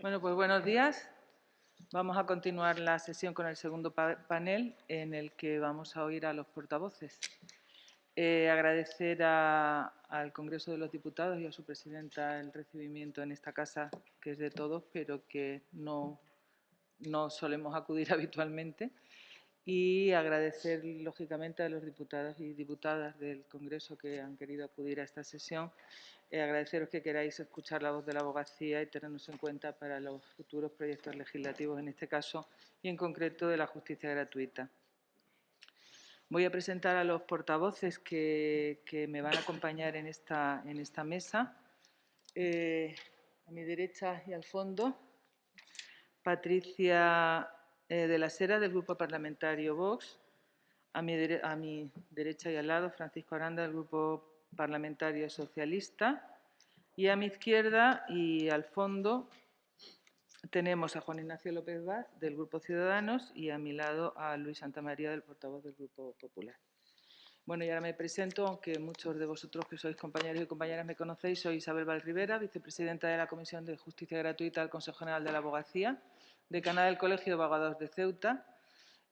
Bueno, pues buenos días. Vamos a continuar la sesión con el segundo panel en el que vamos a oír a los portavoces. Agradecer al Congreso de los Diputados y a su presidenta el recibimiento en esta casa, que es de todos, pero que no solemos acudir habitualmente. Y agradecer, lógicamente, a los diputados y diputadas del Congreso que han querido acudir a esta sesión. Agradeceros que queráis escuchar la voz de la abogacía y tenernos en cuenta para los futuros proyectos legislativos, en este caso, y en concreto de la justicia gratuita. Voy a presentar a los portavoces que me van a acompañar en esta mesa. A mi derecha y al fondo, Patricia de la Sera, del Grupo Parlamentario Vox. A mi derecha y al lado, Francisco Aranda, del Grupo Parlamentario Socialista. Y a mi izquierda y al fondo tenemos a Juan Ignacio López Vaz, del Grupo Ciudadanos, y a mi lado a Luis Santamaría, del portavoz del Grupo Popular. Bueno, y ahora me presento, aunque muchos de vosotros que sois compañeros y compañeras me conocéis. Soy Isabel Valrivera, vicepresidenta de la Comisión de Justicia Gratuita del Consejo General de la Abogacía, decana del Colegio de Abogados de Ceuta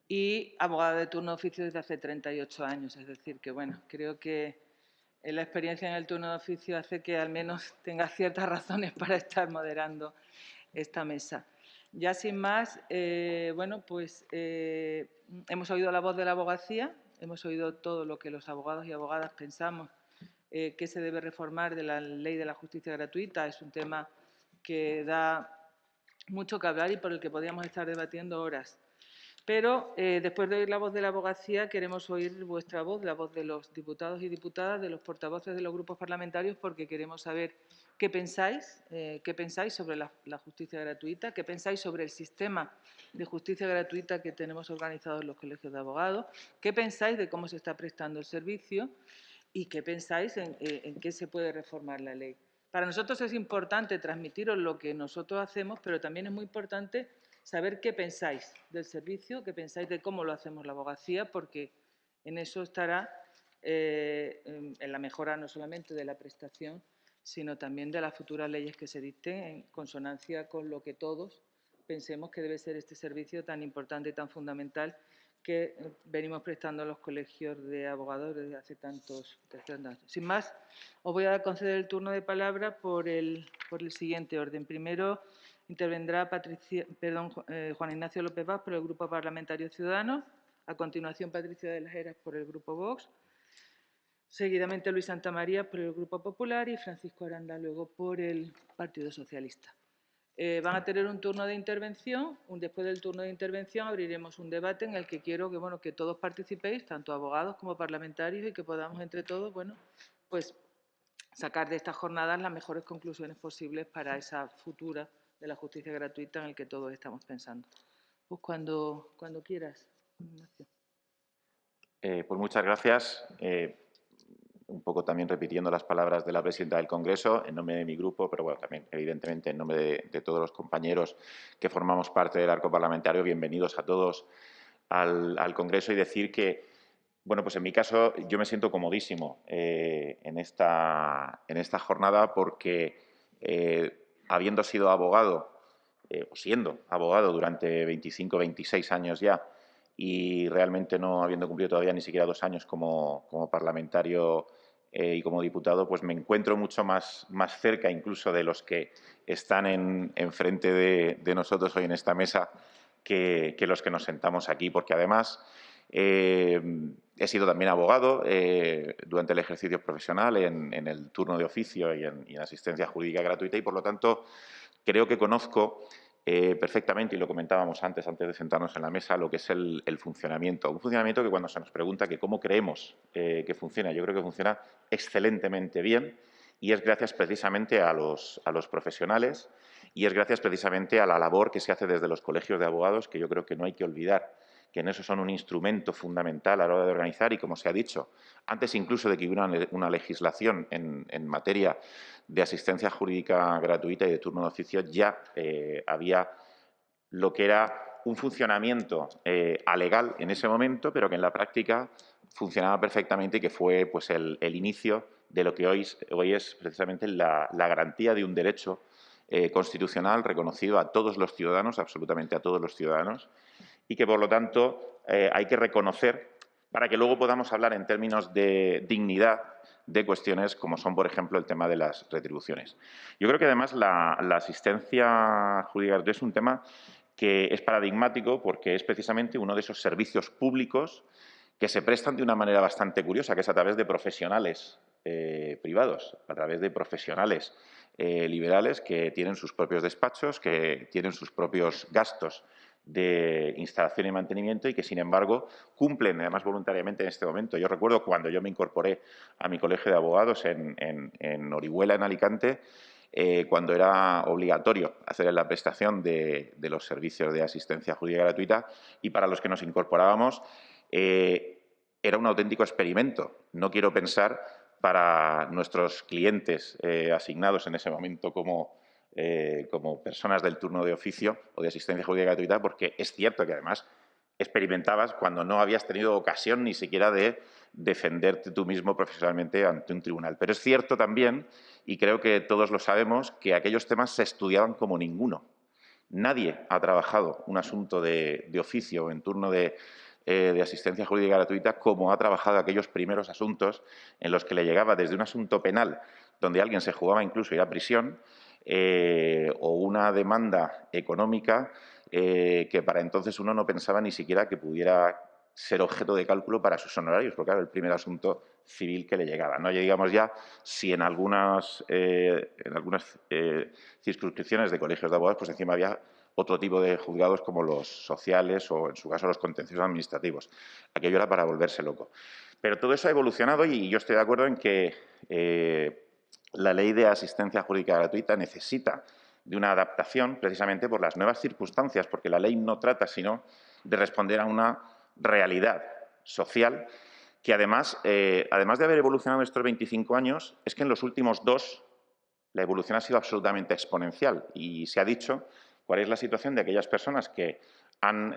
y abogada de turno de oficio desde hace 38 años. Es decir, que bueno, creo que la experiencia en el turno de oficio hace que al menos tenga ciertas razones para estar moderando esta mesa. Ya sin más, bueno, pues hemos oído la voz de la abogacía, hemos oído todo lo que los abogados y abogadas pensamos que se debe reformar de la ley de la justicia gratuita. Es un tema que da mucho que hablar y por el que podríamos estar debatiendo horas. Pero después de oír la voz de la abogacía, queremos oír vuestra voz, la voz de los diputados y diputadas, de los portavoces de los grupos parlamentarios, porque queremos saber qué pensáis sobre la justicia gratuita, qué pensáis sobre el sistema de justicia gratuita que tenemos organizado en los colegios de abogados, qué pensáis de cómo se está prestando el servicio y qué pensáis en qué se puede reformar la ley. Para nosotros es importante transmitiros lo que nosotros hacemos, pero también es muy importante saber qué pensáis del servicio, qué pensáis de cómo lo hacemos la abogacía, porque en eso estará en la mejora no solamente de la prestación, sino también de las futuras leyes que se dicten en consonancia con lo que todos pensemos que debe ser este servicio tan importante y tan fundamental que venimos prestando a los colegios de abogados desde hace tantos años. Sin más, os voy a conceder el turno de palabra por el siguiente orden. Primero intervendrá Juan Ignacio López Vaz por el Grupo Parlamentario Ciudadanos. A continuación, Patricia de las Heras por el Grupo Vox. Seguidamente, Luis Santamaría por el Grupo Popular y Francisco Aranda luego por el Partido Socialista. Van a tener un turno de intervención. Después del turno de intervención abriremos un debate en el que quiero que todos participéis, tanto abogados como parlamentarios, y que podamos entre todos pues sacar de estas jornadas las mejores conclusiones posibles para esa futura de la justicia gratuita en el que todos estamos pensando. Pues cuando quieras, Ignacio. Pues muchas gracias. Un poco también repitiendo las palabras de la presidenta del Congreso, en nombre de mi grupo, pero bueno, también evidentemente en nombre de todos los compañeros que formamos parte del arco parlamentario, bienvenidos a todos al Congreso, y decir que, bueno, pues en mi caso yo me siento comodísimo en esta jornada porque habiendo sido abogado, o siendo abogado durante 25, 26 años ya, y realmente no habiendo cumplido todavía ni siquiera 2 años como parlamentario y como diputado, pues me encuentro mucho más cerca incluso de los que están enfrente de nosotros hoy en esta mesa que los que nos sentamos aquí, porque además he sido también abogado durante el ejercicio profesional en el turno de oficio y en asistencia jurídica gratuita, y por lo tanto creo que conozco perfectamente, y lo comentábamos antes de sentarnos en la mesa, lo que es el funcionamiento. Un funcionamiento que cuando se nos pregunta que cómo creemos que funciona, yo creo que funciona excelentemente bien, y es gracias precisamente a los profesionales, y es gracias precisamente a la labor que se hace desde los colegios de abogados, que yo creo que no hay que olvidar que en eso son un instrumento fundamental a la hora de organizar, y como se ha dicho, antes incluso de que hubiera una legislación en materia de asistencia jurídica gratuita y de turno de oficio, ya había lo que era un funcionamiento alegal en ese momento, pero que en la práctica funcionaba perfectamente, y que fue pues, el inicio de lo que hoy es precisamente la garantía de un derecho constitucional reconocido a todos los ciudadanos, absolutamente a todos los ciudadanos, y que, por lo tanto, hay que reconocer para que luego podamos hablar en términos de dignidad de cuestiones como son, por ejemplo, el tema de las retribuciones. Yo creo que, además, la asistencia jurídica gratuita es un tema que es paradigmático porque es precisamente uno de esos servicios públicos que se prestan de una manera bastante curiosa, que es a través de profesionales privados, a través de profesionales liberales que tienen sus propios despachos, que tienen sus propios gastos de instalación y mantenimiento y que, sin embargo, cumplen, además voluntariamente en este momento. Yo recuerdo cuando yo me incorporé a mi colegio de abogados en Orihuela, en Alicante, cuando era obligatorio hacer la prestación de los servicios de asistencia jurídica gratuita, y para los que nos incorporábamos era un auténtico experimento. No quiero pensar para nuestros clientes asignados en ese momento como personas del turno de oficio o de asistencia jurídica gratuita, porque es cierto que, además, experimentabas cuando no habías tenido ocasión ni siquiera de defenderte tú mismo profesionalmente ante un tribunal. Pero es cierto también, y creo que todos lo sabemos, que aquellos temas se estudiaban como ninguno. Nadie ha trabajado un asunto de oficio en turno de asistencia jurídica gratuita como ha trabajado aquellos primeros asuntos en los que le llegaba desde un asunto penal, donde alguien se jugaba incluso ir a prisión, o una demanda económica que para entonces uno no pensaba ni siquiera que pudiera ser objeto de cálculo para sus honorarios, porque era el primer asunto civil que le llegaba. No digamos ya si en algunas circunscripciones de colegios de abogados, pues encima había otro tipo de juzgados como los sociales o, en su caso, los contenciosos administrativos. Aquello era para volverse loco. Pero todo eso ha evolucionado y yo estoy de acuerdo en que la Ley de Asistencia Jurídica Gratuita necesita de una adaptación precisamente por las nuevas circunstancias, porque la ley no trata sino de responder a una realidad social que, además de haber evolucionado estos 25 años, es que en los últimos 2 la evolución ha sido absolutamente exponencial. Y se ha dicho cuál es la situación de aquellas personas que han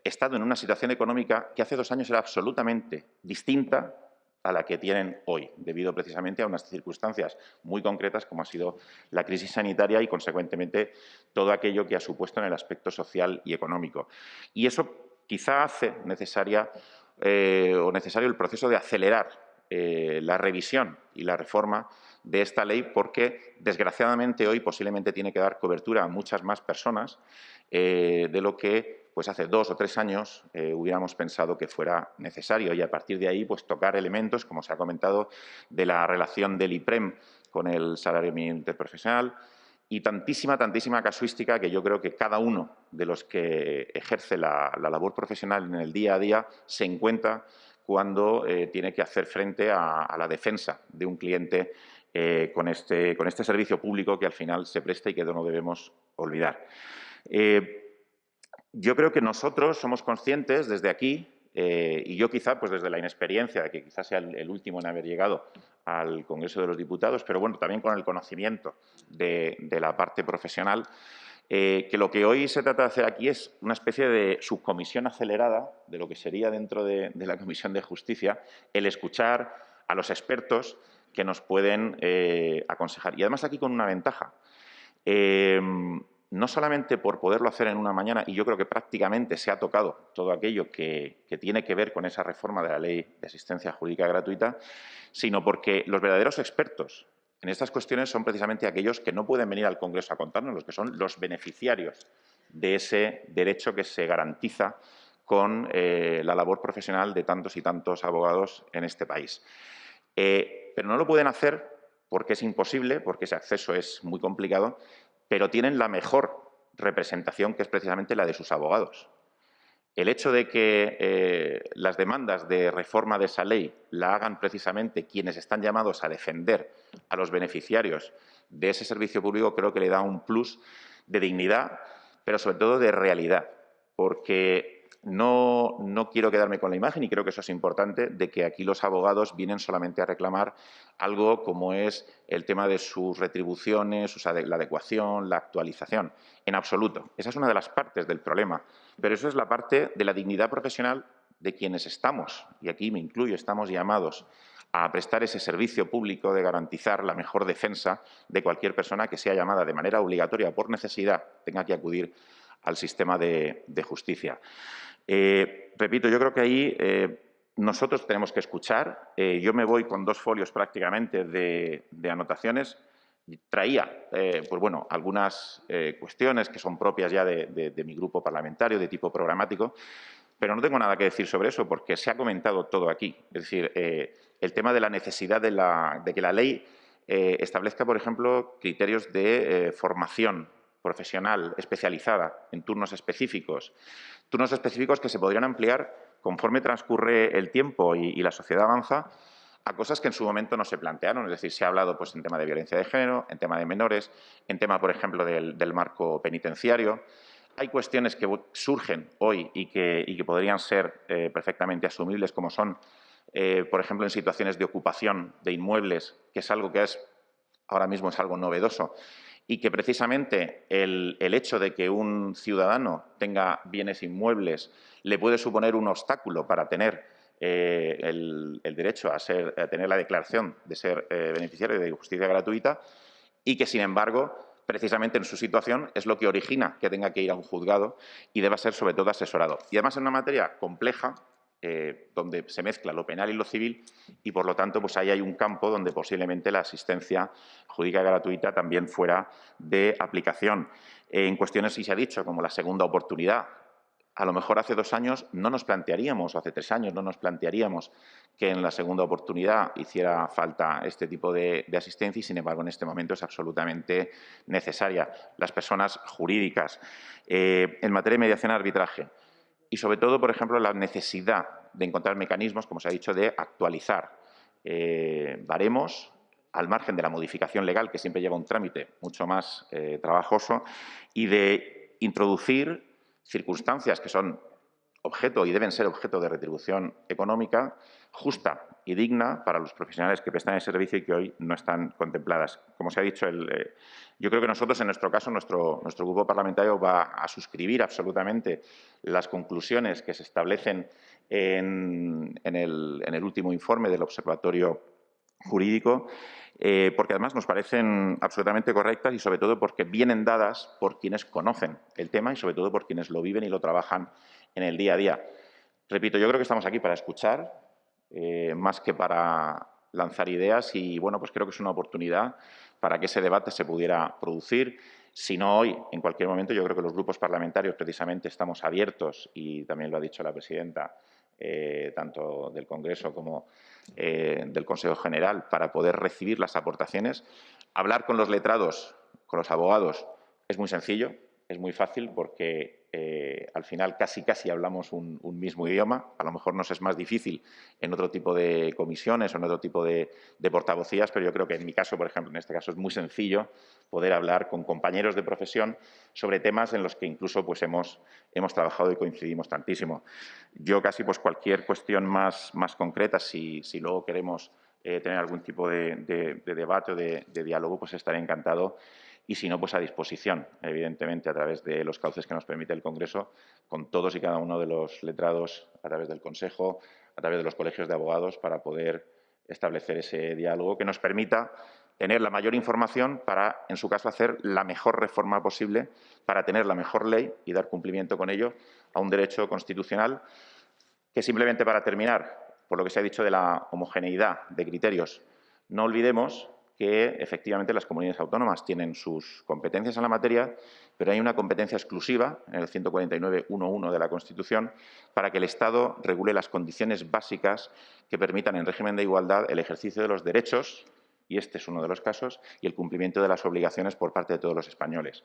estado en una situación económica que hace 2 años era absolutamente distinta a la que tienen hoy, debido precisamente a unas circunstancias muy concretas como ha sido la crisis sanitaria y, consecuentemente, todo aquello que ha supuesto en el aspecto social y económico. Y eso quizá hace necesario el proceso de acelerar la revisión y la reforma de esta ley, porque, desgraciadamente, hoy posiblemente tiene que dar cobertura a muchas más personas de lo que pues hace 2 o 3 años hubiéramos pensado que fuera necesario, y a partir de ahí pues tocar elementos, como se ha comentado, de la relación del IPREM con el salario mínimo interprofesional y tantísima casuística que yo creo que cada uno de los que ejerce la labor profesional en el día a día se encuentra cuando tiene que hacer frente a la defensa de un cliente con este servicio público que al final se presta y que no debemos olvidar. Yo creo que nosotros somos conscientes desde aquí, y yo quizá pues desde la inexperiencia, de que quizás sea el último en haber llegado al Congreso de los Diputados, pero bueno, también con el conocimiento de la parte profesional, que lo que hoy se trata de hacer aquí es una especie de subcomisión acelerada de lo que sería dentro de la Comisión de Justicia, el escuchar a los expertos que nos pueden aconsejar. Y además aquí con una ventaja. No solamente por poderlo hacer en una mañana, y yo creo que prácticamente se ha tocado todo aquello que tiene que ver con esa reforma de la Ley de Asistencia Jurídica Gratuita, sino porque los verdaderos expertos en estas cuestiones son precisamente aquellos que no pueden venir al Congreso a contarnos, los que son los beneficiarios de ese derecho que se garantiza con la labor profesional de tantos y tantos abogados en este país. Pero no lo pueden hacer porque es imposible, porque ese acceso es muy complicado, pero tienen la mejor representación, que es precisamente la de sus abogados. El hecho de que las demandas de reforma de esa ley la hagan precisamente quienes están llamados a defender a los beneficiarios de ese servicio público, creo que le da un plus de dignidad, pero sobre todo de realidad, porque no quiero quedarme con la imagen, y creo que eso es importante, de que aquí los abogados vienen solamente a reclamar algo como es el tema de sus retribuciones, la adecuación, la actualización. En absoluto. Esa es una de las partes del problema, pero eso es la parte de la dignidad profesional de quienes estamos, y aquí me incluyo, estamos llamados a prestar ese servicio público de garantizar la mejor defensa de cualquier persona que sea llamada de manera obligatoria por necesidad, tenga que acudir al sistema de justicia. Repito, yo creo que ahí nosotros tenemos que escuchar. Yo me voy con 2 folios prácticamente de anotaciones. Traía, pues bueno, algunas cuestiones que son propias ya de mi grupo parlamentario, de tipo programático, pero no tengo nada que decir sobre eso porque se ha comentado todo aquí. Es decir, el tema de la necesidad de que la ley establezca, por ejemplo, criterios de formación profesional especializada en turnos específicos que se podrían ampliar conforme transcurre el tiempo y la sociedad avanza a cosas que en su momento no se plantearon. Es decir, se ha hablado pues, en tema de violencia de género, en tema de menores, en tema, por ejemplo, del marco penitenciario. Hay cuestiones que surgen hoy y que podrían ser perfectamente asumibles, como son, por ejemplo, en situaciones de ocupación de inmuebles, que es algo que ahora mismo es algo novedoso, y que precisamente el hecho de que un ciudadano tenga bienes inmuebles le puede suponer un obstáculo para tener el derecho a tener la declaración de ser beneficiario de justicia gratuita y que, sin embargo, precisamente en su situación es lo que origina que tenga que ir a un juzgado y deba ser, sobre todo, asesorado. Y además en una materia compleja, donde se mezcla lo penal y lo civil y, por lo tanto, pues ahí hay un campo donde posiblemente la asistencia jurídica gratuita también fuera de aplicación. En cuestiones, sí se ha dicho, como la segunda oportunidad. A lo mejor hace 2 años no nos plantearíamos, o hace 3 años no nos plantearíamos que en la segunda oportunidad hiciera falta este tipo de asistencia y, sin embargo, en este momento es absolutamente necesaria. Las personas jurídicas. En materia de mediación y arbitraje. Y, sobre todo, por ejemplo, la necesidad de encontrar mecanismos, como se ha dicho, de actualizar baremos al margen de la modificación legal, que siempre lleva un trámite mucho más trabajoso, y de introducir circunstancias que son objeto y deben ser objeto de retribución económica justa y digna para los profesionales que prestan el servicio y que hoy no están contempladas. Como se ha dicho, yo creo que nosotros, en nuestro caso, nuestro grupo parlamentario va a suscribir absolutamente las conclusiones que se establecen en el último informe del Observatorio Jurídico, porque además nos parecen absolutamente correctas y, sobre todo, porque vienen dadas por quienes conocen el tema y, sobre todo, por quienes lo viven y lo trabajan en el día a día. Repito, yo creo que estamos aquí para escuchar, más que para lanzar ideas y, bueno, pues creo que es una oportunidad para que ese debate se pudiera producir. Si no hoy, en cualquier momento, yo creo que los grupos parlamentarios precisamente estamos abiertos, y también lo ha dicho la presidenta, tanto del Congreso como del Consejo General, para poder recibir las aportaciones. Hablar con los letrados, con los abogados, es muy sencillo, es muy fácil, porque al final casi hablamos un mismo idioma. A lo mejor nos es más difícil en otro tipo de comisiones o en otro tipo de portavocías, pero yo creo que en mi caso, por ejemplo, en este caso es muy sencillo poder hablar con compañeros de profesión sobre temas en los que incluso pues, hemos trabajado y coincidimos tantísimo. Yo casi pues, cualquier cuestión más concreta, si luego queremos tener algún tipo de debate o de diálogo, pues estaré encantado. Y si no, pues a disposición, evidentemente, a través de los cauces que nos permite el Congreso, con todos y cada uno de los letrados, a través del Consejo, a través de los colegios de abogados, para poder establecer ese diálogo que nos permita tener la mayor información para, en su caso, hacer la mejor reforma posible, para tener la mejor ley y dar cumplimiento con ello a un derecho constitucional que, simplemente para terminar, por lo que se ha dicho de la homogeneidad de criterios, no olvidemos que efectivamente las comunidades autónomas tienen sus competencias en la materia, pero hay una competencia exclusiva en el 149.1.1 de la Constitución para que el Estado regule las condiciones básicas que permitan, en régimen de igualdad, el ejercicio de los derechos, y este es uno de los casos, y el cumplimiento de las obligaciones por parte de todos los españoles.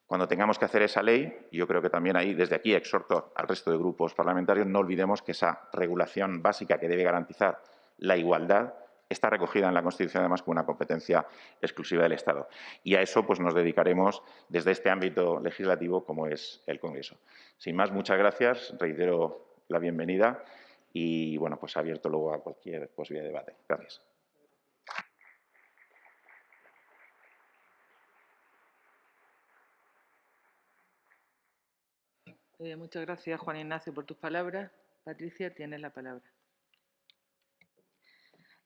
Cuando tengamos que hacer esa ley, yo creo que también ahí, desde aquí, exhorto al resto de grupos parlamentarios, no olvidemos que esa regulación básica que debe garantizar la igualdad está recogida en la Constitución, además, como una competencia exclusiva del Estado. Y a eso pues, nos dedicaremos desde este ámbito legislativo, como es el Congreso. Sin más, muchas gracias. Reitero la bienvenida y, bueno, pues abierto luego a cualquier posibilidad de debate. Gracias. Muchas gracias, Juan Ignacio, por tus palabras. Patricia, tienes la palabra.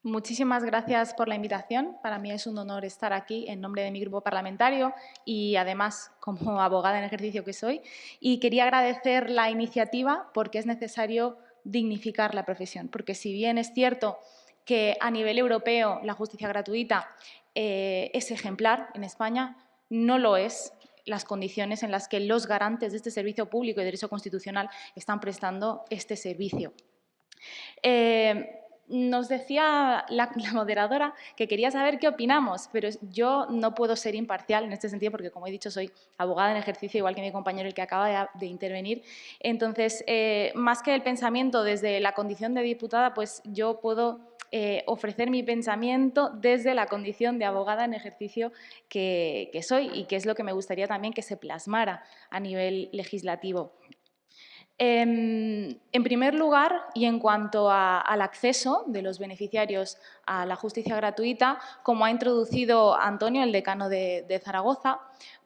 Muchísimas gracias por la invitación. Para mí es un honor estar aquí en nombre de mi grupo parlamentario y, además, como abogada en ejercicio que soy. Y quería agradecer la iniciativa porque es necesario dignificar la profesión. Porque si bien es cierto que a nivel europeo la justicia gratuita es ejemplar en España, no lo es las condiciones en las que los garantes de este servicio público y derecho constitucional están prestando este servicio. Nos decía la moderadora que quería saber qué opinamos, pero yo no puedo ser imparcial en este sentido porque, como he dicho, soy abogada en ejercicio, igual que mi compañero el que acaba de intervenir. Entonces, más que el pensamiento desde la condición de diputada, pues yo puedo ofrecer mi pensamiento desde la condición de abogada en ejercicio que soy y que es lo que me gustaría también que se plasmara a nivel legislativo. En primer lugar, y en cuanto al acceso de los beneficiarios a la justicia gratuita, como ha introducido Antonio, el decano de Zaragoza,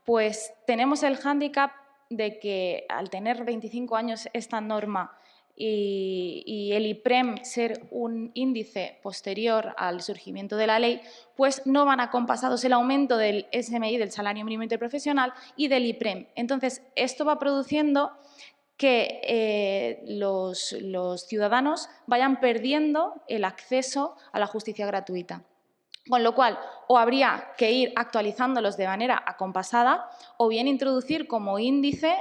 pues tenemos el hándicap de que al tener 25 años esta norma y el IPREM ser un índice posterior al surgimiento de la ley, pues no van acompasados el aumento del SMI, del salario mínimo interprofesional, y del IPREM. Entonces, esto va produciendo que los ciudadanos vayan perdiendo el acceso a la justicia gratuita. Con lo cual, o habría que ir actualizándolos de manera acompasada o bien introducir como índice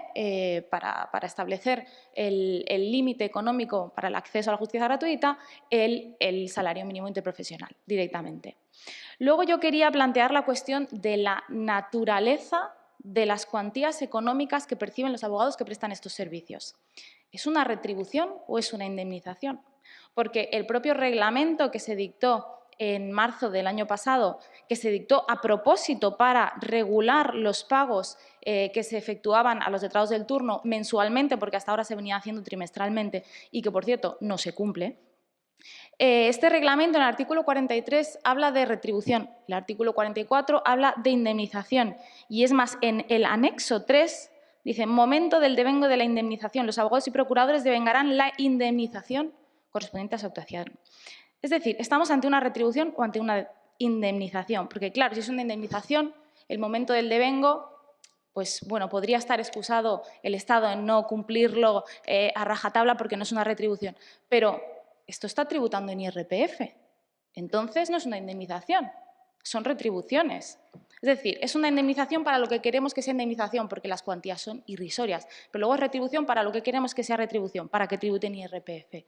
para establecer el límite económico para el acceso a la justicia gratuita el salario mínimo interprofesional directamente. Luego yo quería plantear la cuestión de la naturaleza de las cuantías económicas que perciben los abogados que prestan estos servicios. ¿Es una retribución o es una indemnización? Porque el propio reglamento que se dictó en marzo del año pasado, que se dictó a propósito para regular los pagos que se efectuaban a los letrados del turno mensualmente, porque hasta ahora se venía haciendo trimestralmente y que, por cierto, no se cumple. Este reglamento, en el artículo 43, habla de retribución, el artículo 44 habla de indemnización y, es más, en el anexo 3 dice: momento del devengo de la indemnización, los abogados y procuradores devengarán la indemnización correspondiente a su actuación. Es decir, estamos ante una retribución o ante una indemnización, porque claro, si es una indemnización, el momento del devengo, pues bueno, podría estar excusado el Estado en no cumplirlo a rajatabla porque no es una retribución, pero esto está tributando en IRPF, entonces no es una indemnización, son retribuciones. Es decir, es una indemnización para lo que queremos que sea indemnización, porque las cuantías son irrisorias, pero luego es retribución para lo que queremos que sea retribución, para que tributen IRPF.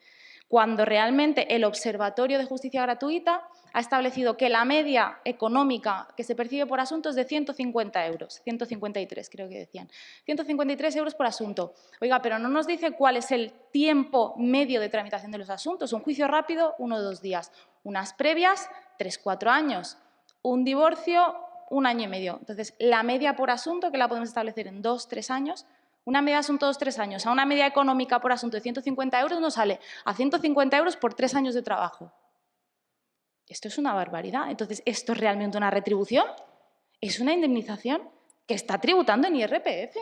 Cuando realmente el Observatorio de Justicia Gratuita ha establecido que la media económica que se percibe por asunto es de 150 euros, 153 creo que decían, 153 euros por asunto. Oiga, pero no nos dice cuál es el tiempo medio de tramitación de los asuntos. Un juicio rápido, 1 o 2 días. Unas previas, 3 o 4 años. Un divorcio, 1 año y medio. Entonces, la media por asunto, que la podemos establecer en 2 o 3 años, una media de asunto 2 o 3 años, a una media económica por asunto de 150 euros nos sale a 150 euros por 3 años de trabajo. Esto es una barbaridad. Entonces, ¿esto es realmente una retribución? ¿Es una indemnización que está tributando en IRPF?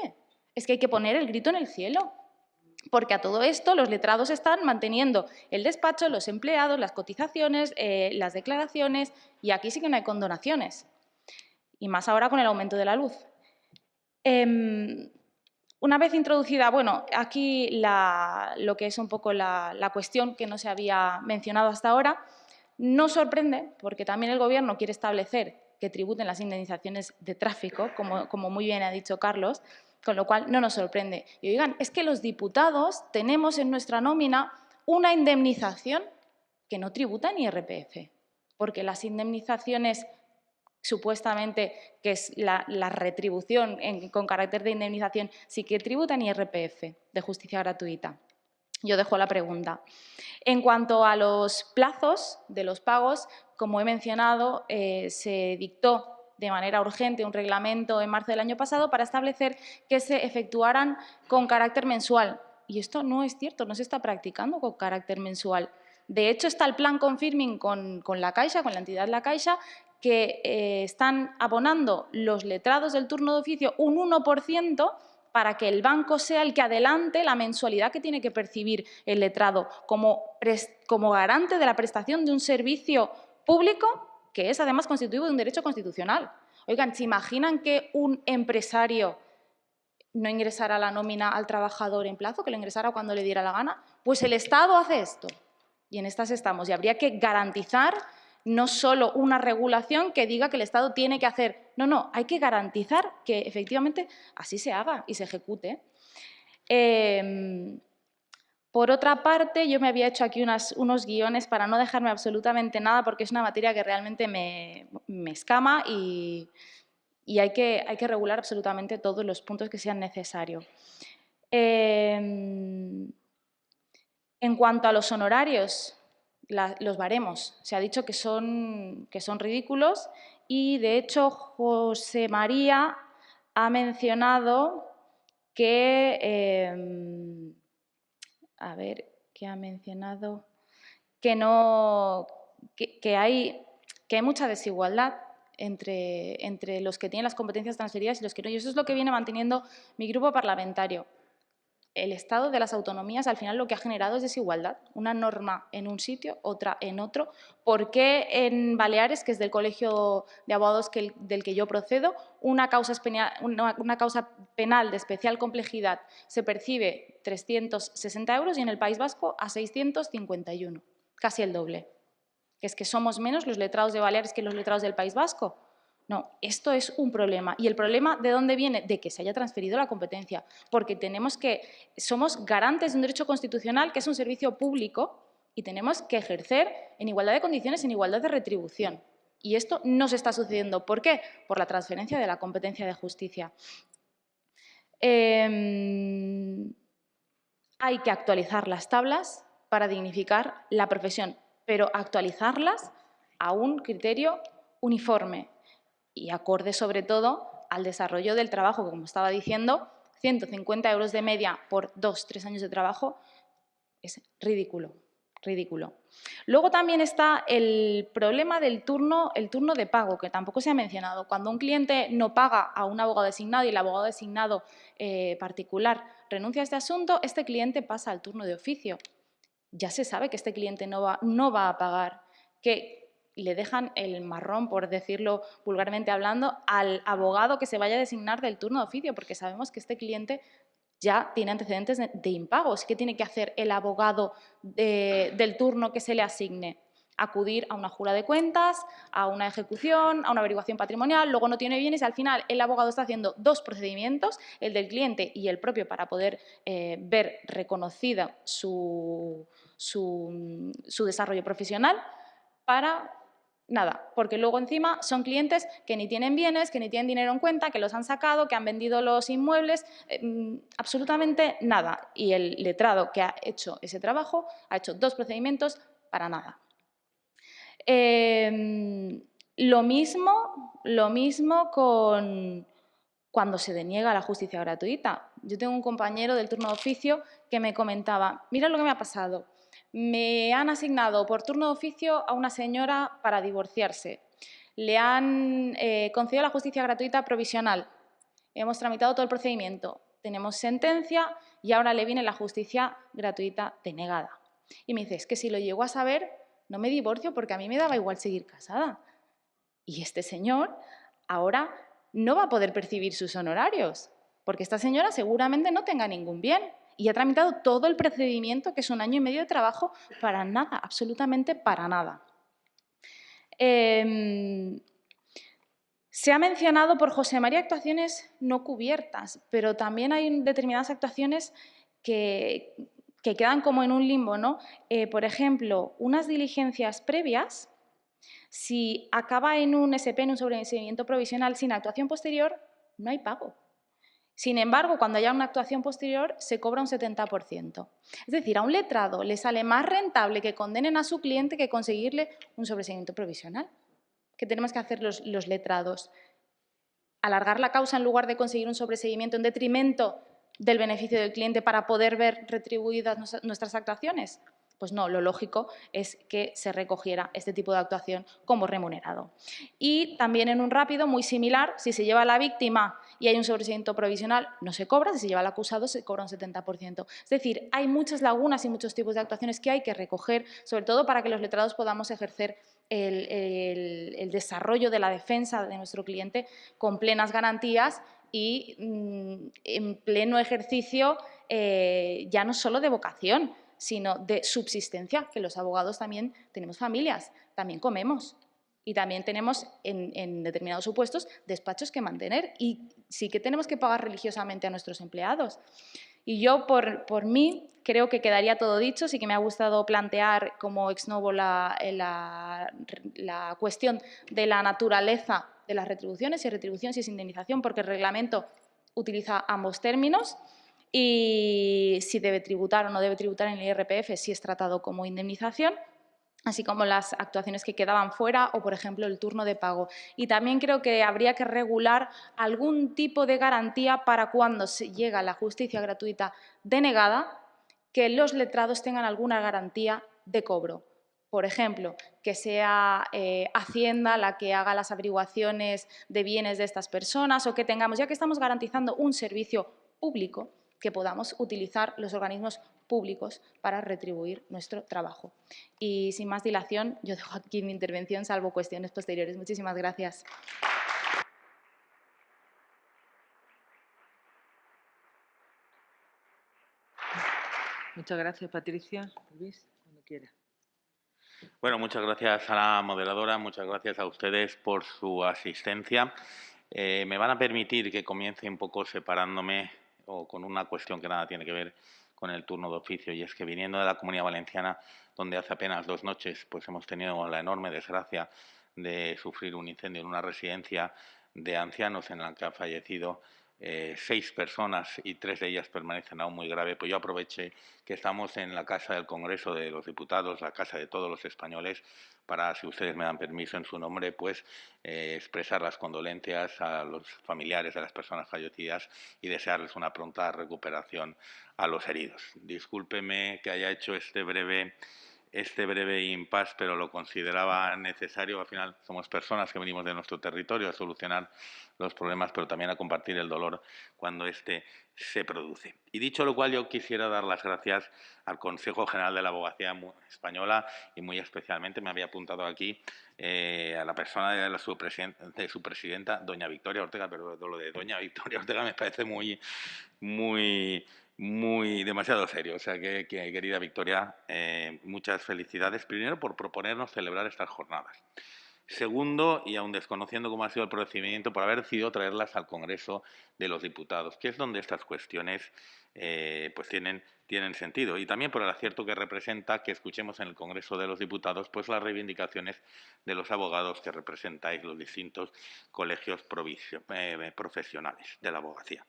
Es que hay que poner el grito en el cielo. Porque a todo esto los letrados están manteniendo el despacho, los empleados, las cotizaciones, las declaraciones, y aquí sí que no hay condonaciones. Y más ahora con el aumento de la luz. Una vez introducida, bueno, aquí lo que es un poco la cuestión que no se había mencionado hasta ahora, no sorprende, porque también el Gobierno quiere establecer que tributen las indemnizaciones de tráfico, como muy bien ha dicho Carlos, con lo cual no nos sorprende. Y oigan, es que los diputados tenemos en nuestra nómina una indemnización que no tributa ni IRPF, porque las indemnizaciones supuestamente, que es la retribución con carácter de indemnización, sí que tributan IRPF de justicia gratuita. Yo dejo la pregunta. En cuanto a los plazos de los pagos, como he mencionado, se dictó de manera urgente un reglamento en marzo del año pasado para establecer que se efectuaran con carácter mensual. Y esto no es cierto, no se está practicando con carácter mensual. De hecho, está el plan confirming con la Caixa, con la entidad La Caixa, que están abonando los letrados del turno de oficio un 1% para que el banco sea el que adelante la mensualidad que tiene que percibir el letrado como garante de la prestación de un servicio público que es además constitutivo de un derecho constitucional. Oigan, ¿se imaginan que un empresario no ingresara la nómina al trabajador en plazo, que lo ingresara cuando le diera la gana? Pues el Estado hace esto y en estas estamos. Y habría que garantizar no solo una regulación que diga que el Estado tiene que hacer. No, no, hay que garantizar que efectivamente así se haga y se ejecute. Por otra parte, yo me había hecho aquí unos guiones para no dejarme absolutamente nada porque es una materia que realmente me escama y hay que regular absolutamente todos los puntos que sean necesarios. En cuanto a los honorarios, los baremos, se ha dicho que son ridículos y, de hecho, José María ha mencionado que, a ver, ¿qué ha mencionado? Que hay mucha desigualdad entre los que tienen las competencias transferidas y los que no. Y eso es lo que viene manteniendo mi grupo parlamentario. El estado de las autonomías al final lo que ha generado es desigualdad. Una norma en un sitio, otra en otro. ¿Por qué en Baleares, que es del Colegio de Abogados del que yo procedo, una causa penal de especial complejidad se percibe 360 € y en el País Vasco a 651? Casi el doble. ¿Es que somos menos los letrados de Baleares que los letrados del País Vasco? No, esto es un problema. ¿Y el problema de dónde viene? De que se haya transferido la competencia, porque somos garantes de un derecho constitucional que es un servicio público y tenemos que ejercer en igualdad de condiciones, en igualdad de retribución. Y esto no se está sucediendo. ¿Por qué? Por la transferencia de la competencia de justicia. Hay que actualizar las tablas para dignificar la profesión, pero actualizarlas a un criterio uniforme y acorde sobre todo al desarrollo del trabajo, que, como estaba diciendo, 150 € de media por 2-3 años de trabajo es ridículo, ridículo. Luego también está el problema del turno de pago, que tampoco se ha mencionado. Cuando un cliente no paga a un abogado designado y el abogado designado particular renuncia a este asunto, este cliente pasa al turno de oficio. Ya se sabe que este cliente no va a pagar, que le dejan el marrón, por decirlo vulgarmente hablando, al abogado que se vaya a designar del turno de oficio, porque sabemos que este cliente ya tiene antecedentes de impagos. ¿Qué tiene que hacer el abogado del turno que se le asigne? Acudir a una jura de cuentas, a una ejecución, a una averiguación patrimonial, luego no tiene bienes y al final el abogado está haciendo dos procedimientos, el del cliente y el propio, para poder ver reconocida su desarrollo profesional, para nada, porque luego encima son clientes que ni tienen bienes, que ni tienen dinero en cuenta, que los han sacado, que han vendido los inmuebles, absolutamente nada. Y el letrado que ha hecho ese trabajo ha hecho dos procedimientos para nada. Lo mismo con cuando se deniega la justicia gratuita. Yo tengo un compañero del turno de oficio que me comentaba: mira lo que me ha pasado. Me han asignado por turno de oficio a una señora para divorciarse. Le han concedido la justicia gratuita provisional. Hemos tramitado todo el procedimiento. Tenemos sentencia y ahora le viene la justicia gratuita denegada. Y me dice: es que si lo llego a saber, no me divorcio porque a mí me daba igual seguir casada. Y este señor ahora no va a poder percibir sus honorarios, porque esta señora seguramente no tenga ningún bien y ha tramitado todo el procedimiento, que es 1 año y medio de trabajo, para nada, absolutamente para nada. Se ha mencionado por José María actuaciones no cubiertas, pero también hay determinadas actuaciones que quedan como en un limbo, ¿no? Por ejemplo, unas diligencias previas, si acaba en un SP, en un sobreseimiento provisional, sin actuación posterior, no hay pago. Sin embargo, cuando haya una actuación posterior, se cobra un 70%. Es decir, a un letrado le sale más rentable que condenen a su cliente que conseguirle un sobreseimiento provisional. ¿Qué tenemos que hacer los letrados? ¿Alargar la causa en lugar de conseguir un sobreseimiento en detrimento del beneficio del cliente para poder ver retribuidas nuestras actuaciones? Pues no, lo lógico es que se recogiera este tipo de actuación como remunerado. Y también en un rápido, muy similar, si se lleva a la víctima y hay un sobreseimiento provisional, no se cobra, si se lleva al acusado se cobra un 70%. Es decir, hay muchas lagunas y muchos tipos de actuaciones que hay que recoger, sobre todo para que los letrados podamos ejercer el desarrollo de la defensa de nuestro cliente con plenas garantías y en pleno ejercicio ya no solo de vocación, sino de subsistencia, que los abogados también tenemos familias, también comemos y también tenemos en determinados supuestos despachos que mantener y sí que tenemos que pagar religiosamente a nuestros empleados. Y yo, por mí, creo que quedaría todo dicho. Sí que me ha gustado plantear como ex novo la cuestión de la naturaleza de las retribuciones, si es retribución, si es indemnización, porque el reglamento utiliza ambos términos y si debe tributar o no debe tributar en el IRPF, si es tratado como indemnización, así como las actuaciones que quedaban fuera o, por ejemplo, el turno de pago. Y también creo que habría que regular algún tipo de garantía para cuando se llega a la justicia gratuita denegada, que los letrados tengan alguna garantía de cobro. Por ejemplo, que sea Hacienda la que haga las averiguaciones de bienes de estas personas o que tengamos, ya que estamos garantizando un servicio público, que podamos utilizar los organismos públicos para retribuir nuestro trabajo. Y sin más dilación, yo dejo aquí mi intervención, salvo cuestiones posteriores. Muchísimas gracias. Muchas gracias, Patricia. Luis, cuando quiera. Bueno, muchas gracias a la moderadora, muchas gracias a ustedes por su asistencia. Me van a permitir que comience un poco separándome o con una cuestión que nada tiene que ver con el turno de oficio, y es que viniendo de la Comunidad Valenciana, donde hace apenas 2 noches pues hemos tenido la enorme desgracia de sufrir un incendio en una residencia de ancianos en la que han fallecido 6 personas y 3 de ellas permanecen aún muy grave, pues yo aproveché que estamos en la Casa del Congreso de los Diputados, la casa de todos los españoles, para, si ustedes me dan permiso en su nombre, pues expresar las condolencias a los familiares de las personas fallecidas y desearles una pronta recuperación a los heridos. Discúlpeme que haya hecho este breve impasse, pero lo consideraba necesario. Al final somos personas que venimos de nuestro territorio a solucionar los problemas, pero también a compartir el dolor cuando éste se produce. Y dicho lo cual, yo quisiera dar las gracias al Consejo General de la Abogacía Española y muy especialmente me había apuntado aquí a la persona de su presidenta, doña Victoria Ortega, pero lo de doña Victoria Ortega me parece muy demasiado serio. O sea que querida Victoria, muchas felicidades, primero por proponernos celebrar estas jornadas. Segundo, y aun desconociendo cómo ha sido el procedimiento, por haber decidido traerlas al Congreso de los Diputados, que es donde estas cuestiones pues tienen sentido. Y también por el acierto que representa que escuchemos en el Congreso de los Diputados pues las reivindicaciones de los abogados que representáis los distintos colegios profesionales de la abogacía.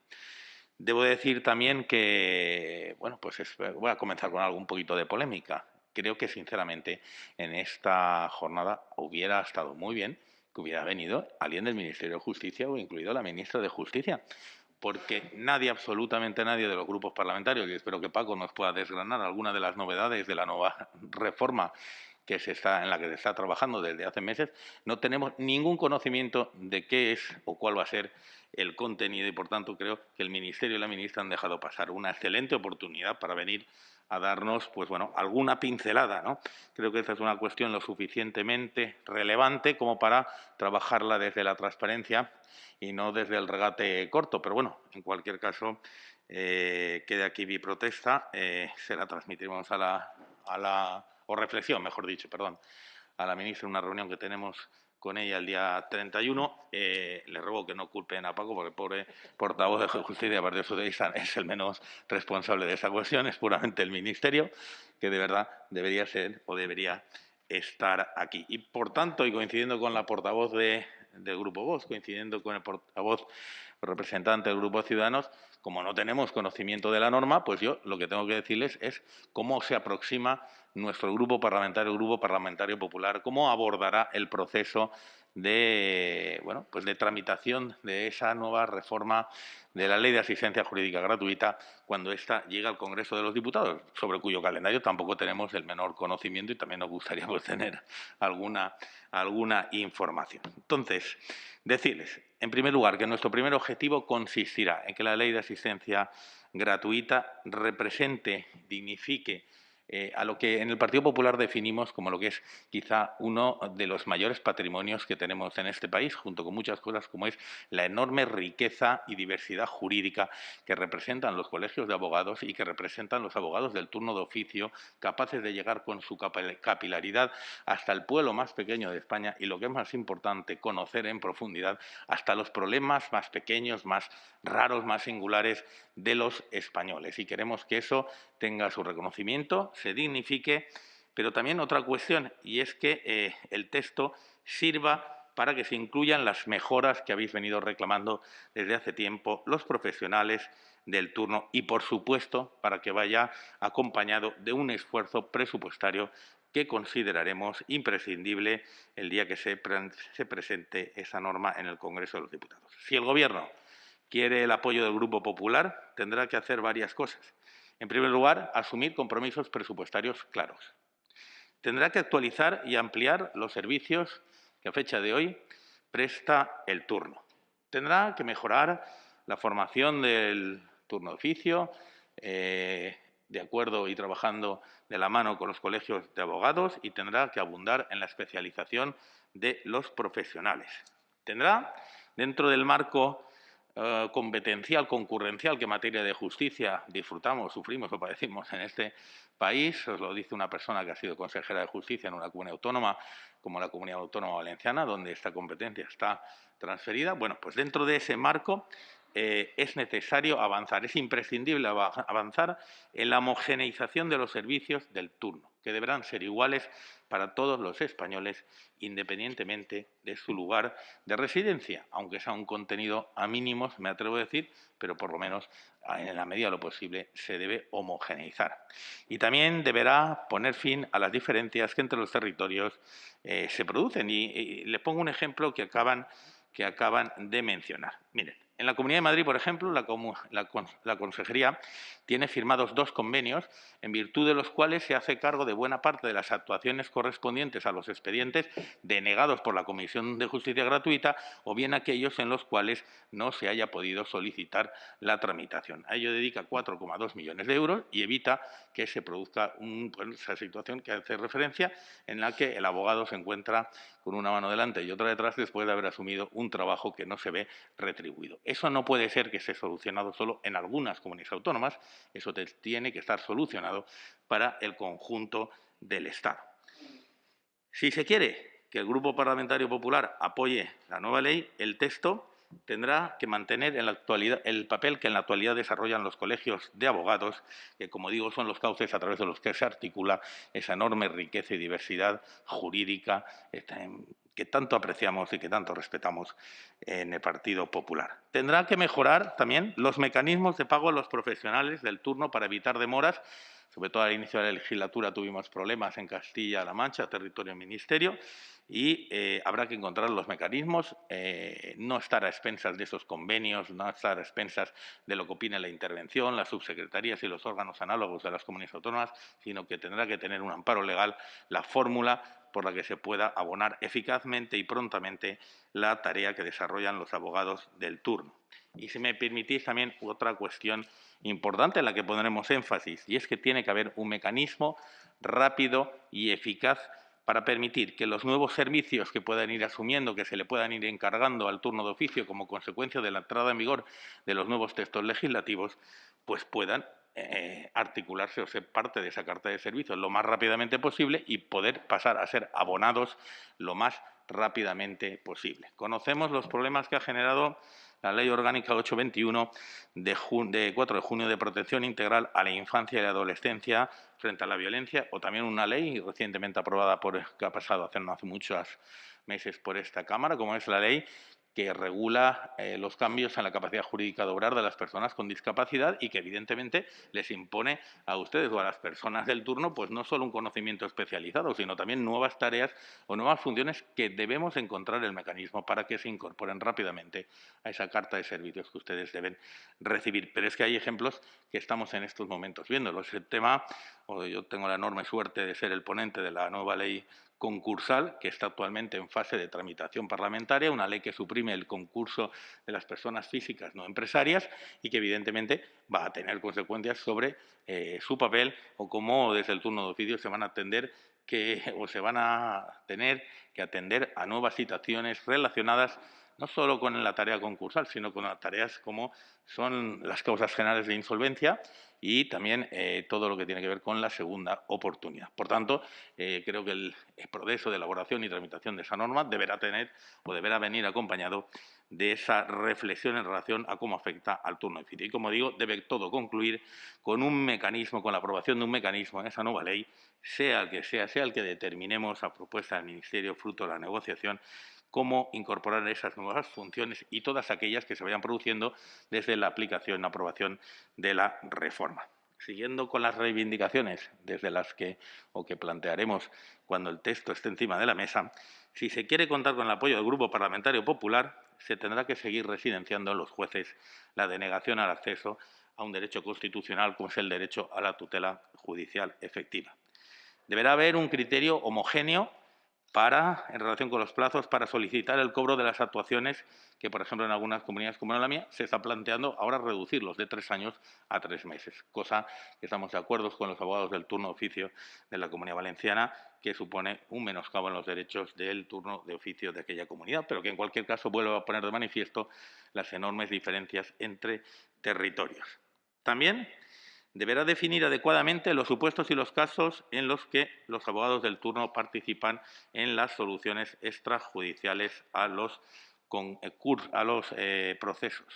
Debo decir también que, bueno, pues voy a comenzar con algo un poquito de polémica. Creo que, sinceramente, en esta jornada hubiera estado muy bien que hubiera venido alguien del Ministerio de Justicia o incluido la ministra de Justicia, porque nadie, absolutamente nadie de los grupos parlamentarios, y espero que Paco nos pueda desgranar alguna de las novedades de la nueva reforma en la que se está trabajando desde hace meses, no tenemos ningún conocimiento de qué es o cuál va a ser el contenido y, por tanto, creo que el Ministerio y la ministra han dejado pasar una excelente oportunidad para venir a darnos, pues bueno, alguna pincelada, ¿no? Creo que esta es una cuestión lo suficientemente relevante como para trabajarla desde la transparencia y no desde el regate corto. Pero bueno, en cualquier caso, quede aquí mi protesta, se la transmitiremos o reflexión, mejor dicho, perdón, a la ministra en una reunión que tenemos con ella el día 31. Le ruego que no culpen a Paco, porque el pobre portavoz de Justicia y Partido Socialista es el menos responsable de esa cuestión, es puramente el Ministerio, que de verdad debería ser o debería estar aquí. Y, por tanto, y coincidiendo con la portavoz del Grupo Vox, coincidiendo con el portavoz representante del Grupo Ciudadanos, como no tenemos conocimiento de la norma, pues yo lo que tengo que decirles es cómo se aproxima nuestro Grupo Parlamentario Popular, cómo abordará el proceso de, pues de tramitación de esa nueva reforma de la Ley de Asistencia Jurídica Gratuita cuando ésta llega al Congreso de los Diputados, sobre cuyo calendario tampoco tenemos el menor conocimiento y también nos gustaría tener alguna información. Entonces, decirles, en primer lugar, que nuestro primer objetivo consistirá en que la Ley de Asistencia Gratuita represente, dignifique a lo que en el Partido Popular definimos como lo que es quizá uno de los mayores patrimonios que tenemos en este país, junto con muchas cosas como es la enorme riqueza y diversidad jurídica que representan los colegios de abogados y que representan los abogados del turno de oficio, capaces de llegar con su capilaridad hasta el pueblo más pequeño de España y, lo que es más importante, conocer en profundidad hasta los problemas más pequeños, más raros, más singulares de los españoles. Y queremos que eso tenga su reconocimiento, se dignifique, pero también otra cuestión, y es que el texto sirva para que se incluyan las mejoras que habéis venido reclamando desde hace tiempo los profesionales del turno y, por supuesto, para que vaya acompañado de un esfuerzo presupuestario que consideraremos imprescindible el día que se presente esa norma en el Congreso de los Diputados. Si el Gobierno quiere el apoyo del Grupo Popular, tendrá que hacer varias cosas. En primer lugar, asumir compromisos presupuestarios claros. Tendrá que actualizar y ampliar los servicios que a fecha de hoy presta el turno. Tendrá que mejorar la formación del turno de oficio, de acuerdo y trabajando de la mano con los colegios de abogados, y tendrá que abundar en la especialización de los profesionales. Tendrá, dentro del marco competencial, concurrencial, que en materia de justicia disfrutamos, sufrimos o padecimos en este país, os lo dice una persona que ha sido consejera de justicia en una comunidad autónoma como la Comunidad Autónoma Valenciana, donde esta competencia está transferida. Bueno, pues dentro de ese marco es necesario avanzar, es imprescindible avanzar en la homogeneización de los servicios del turno, que deberán ser iguales para todos los españoles, independientemente de su lugar de residencia, aunque sea un contenido a mínimos, me atrevo a decir, pero por lo menos en la medida de lo posible se debe homogeneizar. Y también deberá poner fin a las diferencias que entre los territorios se producen. Y les pongo un ejemplo que acaban de mencionar. Miren, en la Comunidad de Madrid, por ejemplo, la Consejería tiene firmados 2 convenios en virtud de los cuales se hace cargo de buena parte de las actuaciones correspondientes a los expedientes denegados por la Comisión de Justicia Gratuita o bien aquellos en los cuales no se haya podido solicitar la tramitación. A ello dedica 4,2 millones de euros y evita que se produzca esa situación que hace referencia, en la que el abogado se encuentra con una mano delante y otra detrás después de haber asumido un trabajo que no se ve retribuido. Eso no puede ser que esté solucionado solo en algunas comunidades autónomas, eso tiene que estar solucionado para el conjunto del Estado. Si se quiere que el Grupo Parlamentario Popular apoye la nueva ley, el texto tendrá que mantener en la actualidad el papel que en la actualidad desarrollan los colegios de abogados, que, como digo, son los cauces a través de los que se articula esa enorme riqueza y diversidad jurídica que tanto apreciamos y que tanto respetamos en el Partido Popular. Tendrá que mejorar también los mecanismos de pago a los profesionales del turno para evitar demoras. Sobre todo al inicio de la legislatura tuvimos problemas en Castilla-La Mancha, territorio ministerio, y habrá que encontrar los mecanismos, no estar a expensas de esos convenios, no estar a expensas de lo que opine la intervención, las subsecretarías y los órganos análogos de las comunidades autónomas, sino que tendrá que tener un amparo legal la fórmula por la que se pueda abonar eficazmente y prontamente la tarea que desarrollan los abogados del turno. Y si me permitís también otra cuestión importante en la que pondremos énfasis, y es que tiene que haber un mecanismo rápido y eficaz para permitir que los nuevos servicios que puedan ir asumiendo, que se le puedan ir encargando al turno de oficio como consecuencia de la entrada en vigor de los nuevos textos legislativos, pues puedan articularse o ser parte de esa carta de servicios lo más rápidamente posible y poder pasar a ser abonados lo más rápidamente posible. Conocemos los problemas que ha generado la Ley Orgánica 821 de 4 de junio de protección integral a la infancia y la adolescencia frente a la violencia, o también una ley recientemente aprobada que ha pasado hace no hace meses por esta Cámara, como es la ley que regula los cambios en la capacidad jurídica de obrar de las personas con discapacidad y que evidentemente les impone a ustedes o a las personas del turno pues no solo un conocimiento especializado, sino también nuevas tareas o nuevas funciones que debemos encontrar el mecanismo para que se incorporen rápidamente a esa carta de servicios que ustedes deben recibir. Pero es que hay ejemplos que estamos en estos momentos viéndolos. El tema, yo tengo la enorme suerte de ser el ponente de la nueva ley concursal, que está actualmente en fase de tramitación parlamentaria, una ley que suprime el concurso de las personas físicas no empresarias y que evidentemente va a tener consecuencias sobre su papel o cómo desde el turno de oficio se van a atender se van a tener que atender a nuevas situaciones relacionadas no solo con la tarea concursal, sino con las tareas como son las causas generales de insolvencia y también todo lo que tiene que ver con la segunda oportunidad. Por tanto, creo que el proceso de elaboración y tramitación de esa norma deberá venir acompañado de esa reflexión en relación a cómo afecta al turno de oficio. Y, como digo, debe todo concluir con un mecanismo, con la aprobación de un mecanismo en esa nueva ley, sea el que determinemos a propuesta del Ministerio fruto de la negociación, cómo incorporar esas nuevas funciones y todas aquellas que se vayan produciendo desde la aplicación y aprobación de la reforma. Siguiendo con las reivindicaciones desde las que plantearemos cuando el texto esté encima de la mesa, si se quiere contar con el apoyo del Grupo Parlamentario Popular, se tendrá que seguir residenciando en los jueces la denegación al acceso a un derecho constitucional como es el derecho a la tutela judicial efectiva. Deberá haber un criterio homogéneo en relación con los plazos para solicitar el cobro de las actuaciones que, por ejemplo, en algunas comunidades como la mía, se está planteando ahora reducirlos de 3 años a 3 meses, cosa que estamos de acuerdo con los abogados del turno de oficio de la Comunidad Valenciana, que supone un menoscabo en los derechos del turno de oficio de aquella comunidad, pero que en cualquier caso vuelve a poner de manifiesto las enormes diferencias entre territorios. También deberá definir adecuadamente los supuestos y los casos en los que los abogados del turno participan en las soluciones extrajudiciales a los procesos.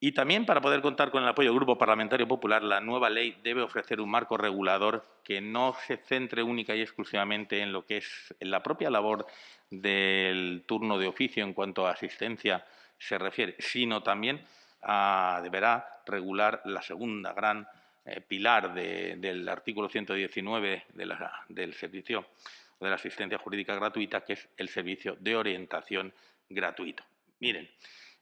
Y también, para poder contar con el apoyo del Grupo Parlamentario Popular, la nueva ley debe ofrecer un marco regulador que no se centre única y exclusivamente en lo que es la propia labor del turno de oficio en cuanto a asistencia se refiere, sino también deberá regular la segunda gran pilar del artículo 119 del servicio de la asistencia jurídica gratuita, que es el servicio de orientación gratuito. Miren,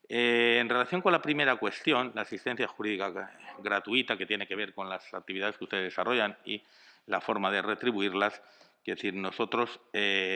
en relación con la primera cuestión, la asistencia jurídica gratuita, que tiene que ver con las actividades que ustedes desarrollan y la forma de retribuirlas, es decir, nosotros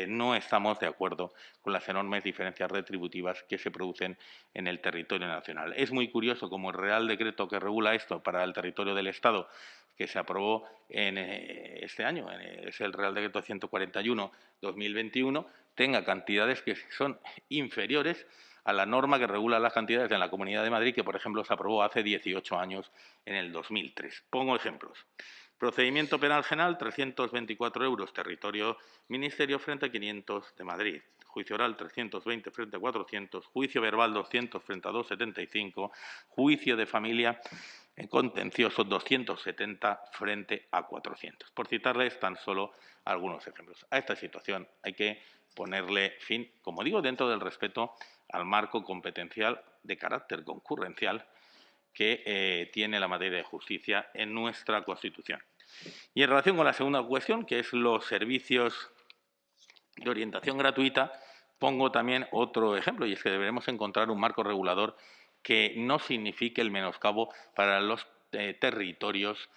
no estamos de acuerdo con las enormes diferencias retributivas que se producen en el territorio nacional. Es muy curioso cómo el Real Decreto que regula esto para el territorio del Estado, que se aprobó este año, es el Real Decreto 141/2021, tenga cantidades que son inferiores a la norma que regula las cantidades en la Comunidad de Madrid, que, por ejemplo, se aprobó hace 18 años, en el 2003. Pongo ejemplos. Procedimiento penal general, 324 euros, territorio ministerio frente a 500 de Madrid. Juicio oral, 320 frente a 400. Juicio verbal, 200 frente a 275. Juicio de familia contencioso, 270 frente a 400. Por citarles tan solo algunos ejemplos. A esta situación hay que ponerle fin, como digo, dentro del respeto al marco competencial de carácter concurrencial que tiene la materia de justicia en nuestra Constitución. Y en relación con la segunda cuestión, que es los servicios de orientación gratuita, pongo también otro ejemplo, y es que deberemos encontrar un marco regulador que no signifique el menoscabo para los territorios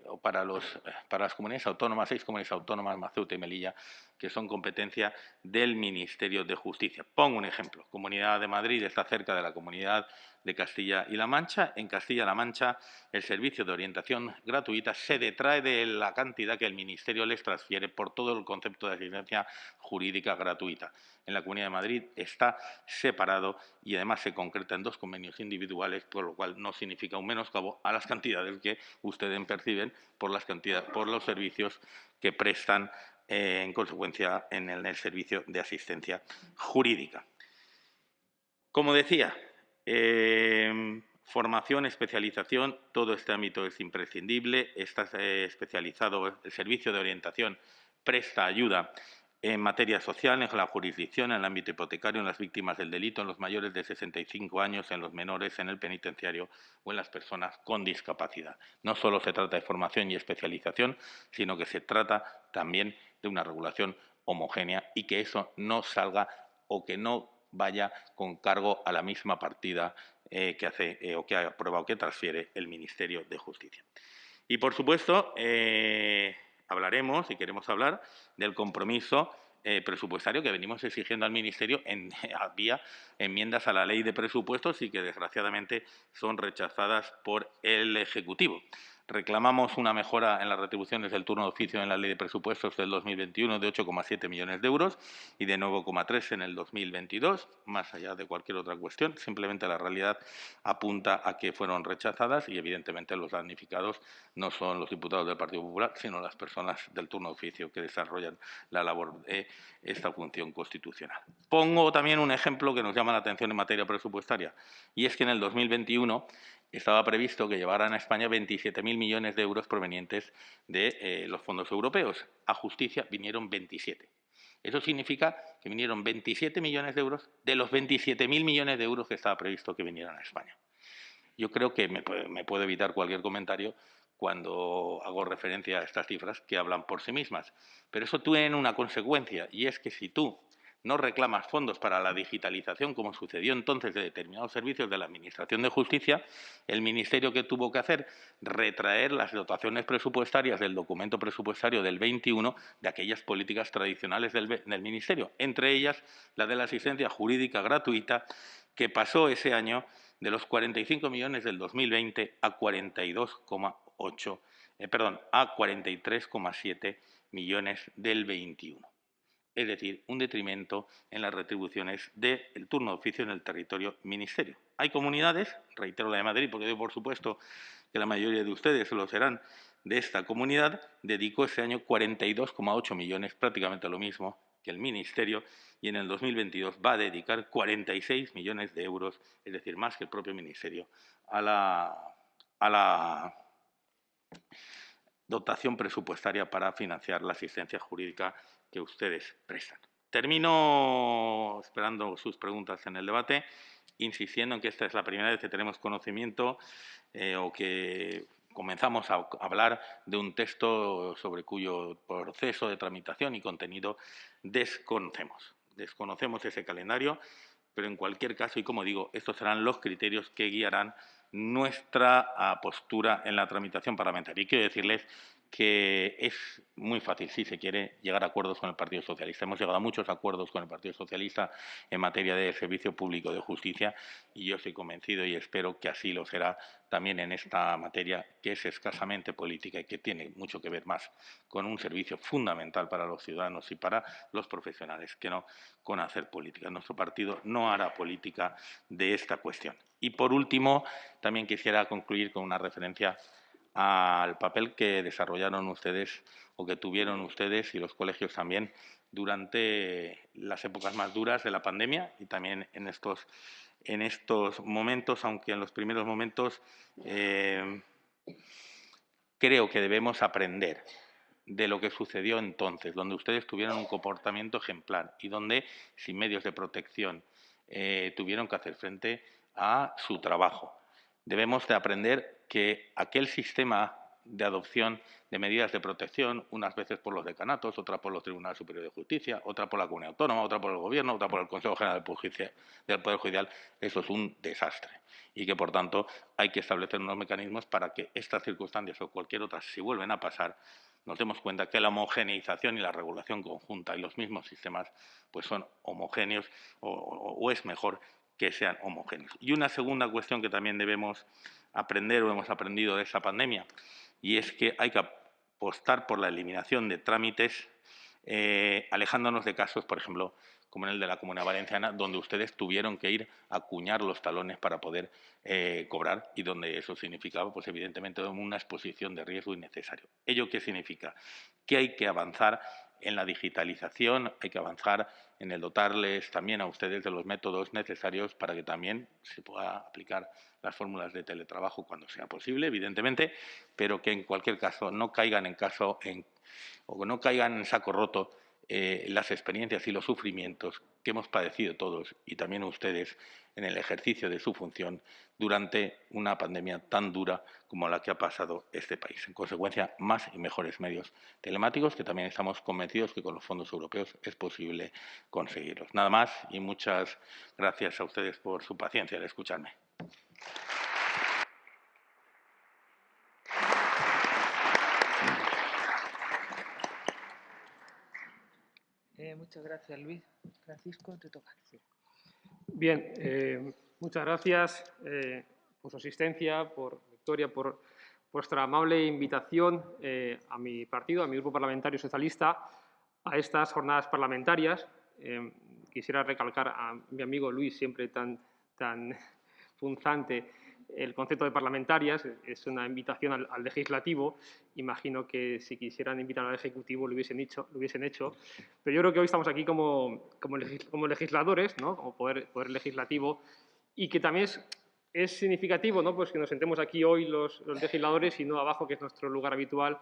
o para las comunidades autónomas, 6 comunidades autónomas, Ceuta y Melilla, que son competencia del Ministerio de Justicia. Pongo un ejemplo. Comunidad de Madrid está cerca de la Comunidad de Castilla y La Mancha. En Castilla-La Mancha, el servicio de orientación gratuita se detrae de la cantidad que el Ministerio les transfiere por todo el concepto de asistencia jurídica gratuita. En la Comunidad de Madrid está separado y además se concreta en 2 convenios individuales, por lo cual no significa un menoscabo a las cantidades que ustedes perciben por los servicios que prestan en consecuencia en el servicio de asistencia jurídica. Como decía, formación, especialización, todo este ámbito es imprescindible. Está especializado, el servicio de orientación presta ayuda en materia social, en la jurisdicción, en el ámbito hipotecario, en las víctimas del delito, en los mayores de 65 años, en los menores, en el penitenciario o en las personas con discapacidad. No solo se trata de formación y especialización, sino que se trata también de una regulación homogénea y que eso no salga o que no vaya con cargo a la misma partida que hace o que ha aprobado, que transfiere el Ministerio de Justicia. Y, por supuesto, hablaremos, y queremos hablar, del compromiso presupuestario que venimos exigiendo al Ministerio vía enmiendas a la Ley de Presupuestos y que, desgraciadamente, son rechazadas por el Ejecutivo. Reclamamos una mejora en las retribuciones del turno de oficio en la Ley de Presupuestos del 2021 de 8,7 millones de euros y de 9,3 en el 2022, más allá de cualquier otra cuestión. Simplemente la realidad apunta a que fueron rechazadas y, evidentemente, los damnificados no son los diputados del Partido Popular, sino las personas del turno de oficio que desarrollan la labor de esta función constitucional. Pongo también un ejemplo que nos llama la atención en materia presupuestaria, y es que en el 2021 estaba previsto que llevaran a España 27.000 millones de euros provenientes de los fondos europeos. A justicia vinieron 27. Eso significa que vinieron 27 millones de euros de los 27.000 millones de euros que estaba previsto que vinieran a España. Yo creo que me puedo evitar cualquier comentario cuando hago referencia a estas cifras que hablan por sí mismas. Pero eso tiene una consecuencia, y es que si tú no reclamas fondos para la digitalización, como sucedió entonces de determinados servicios de la Administración de Justicia, el Ministerio, ¿qué tuvo que hacer? Retraer las dotaciones presupuestarias del documento presupuestario del 21 de aquellas políticas tradicionales del Ministerio, entre ellas la de la asistencia jurídica gratuita, que pasó ese año de los 45 millones del 2020 a 43,7 millones del 21. Es decir, un detrimento en las retribuciones del turno de oficio en el territorio ministerio. Hay comunidades, reitero la de Madrid, porque doy por supuesto que la mayoría de ustedes lo serán de esta comunidad, dedicó ese año 42,8 millones, prácticamente lo mismo que el Ministerio, y en el 2022 va a dedicar 46 millones de euros, es decir, más que el propio Ministerio, a la dotación presupuestaria para financiar la asistencia jurídica que ustedes prestan. Termino esperando sus preguntas en el debate, insistiendo en que esta es la primera vez que tenemos conocimiento o que comenzamos a hablar de un texto sobre cuyo proceso de tramitación y contenido desconocemos. Desconocemos ese calendario, pero en cualquier caso, y como digo, estos serán los criterios que guiarán nuestra postura en la tramitación parlamentaria. Y quiero decirles que es muy fácil, si se quiere, llegar a acuerdos con el Partido Socialista. Hemos llegado a muchos acuerdos con el Partido Socialista en materia de servicio público de justicia y yo estoy convencido y espero que así lo será también en esta materia, que es escasamente política y que tiene mucho que ver más con un servicio fundamental para los ciudadanos y para los profesionales que no con hacer política. Nuestro partido no hará política de esta cuestión. Y, por último, también quisiera concluir con una referencia al papel que desarrollaron ustedes o que tuvieron ustedes y los colegios también durante las épocas más duras de la pandemia y también en estos momentos, aunque en los primeros momentos creo que debemos aprender de lo que sucedió entonces, donde ustedes tuvieron un comportamiento ejemplar y donde, sin medios de protección, tuvieron que hacer frente a su trabajo. Debemos de aprender que aquel sistema de adopción de medidas de protección, unas veces por los decanatos, otras por los Tribunales Superiores de Justicia, otra por la Comunidad Autónoma, otra por el Gobierno, otra por el Consejo General del Poder Judicial, eso es un desastre. Y que, por tanto, hay que establecer unos mecanismos para que estas circunstancias o cualquier otra, si vuelven a pasar, nos demos cuenta que la homogeneización y la regulación conjunta y los mismos sistemas pues son homogéneos o es mejor que sean homogéneos. Y una segunda cuestión que también debemos aprender o hemos aprendido de esa pandemia, y es que hay que apostar por la eliminación de trámites, alejándonos de casos, por ejemplo, como en el de la Comunidad Valenciana, donde ustedes tuvieron que ir a acuñar los talones para poder cobrar y donde eso significaba, pues evidentemente, una exposición de riesgo innecesario. ¿Ello qué significa? Que hay que avanzar en la digitalización, hay que avanzar en el dotarles también a ustedes de los métodos necesarios para que también se pueda aplicar las fórmulas de teletrabajo cuando sea posible, evidentemente, pero que en cualquier caso no caigan en saco roto las experiencias y los sufrimientos que hemos padecido todos y también ustedes en el ejercicio de su función durante una pandemia tan dura como la que ha pasado este país. En consecuencia, más y mejores medios telemáticos, que también estamos convencidos que con los fondos europeos es posible conseguirlos. Nada más y muchas gracias a ustedes por su paciencia al escucharme. Muchas gracias, Luis. Francisco, te toca. Bien, muchas gracias por su asistencia, por Victoria, por vuestra amable invitación a mi partido, a mi grupo parlamentario socialista, a estas jornadas parlamentarias. Quisiera recalcar a mi amigo Luis, siempre tan punzante, el concepto de parlamentarias. Es una invitación al legislativo. Imagino que si quisieran invitar al ejecutivo lo hubiesen hecho. Pero yo creo que hoy estamos aquí como legisladores, ¿no? Como poder legislativo, y que también es significativo, ¿no? Pues que nos sentemos aquí hoy los legisladores y no abajo, que es nuestro lugar habitual,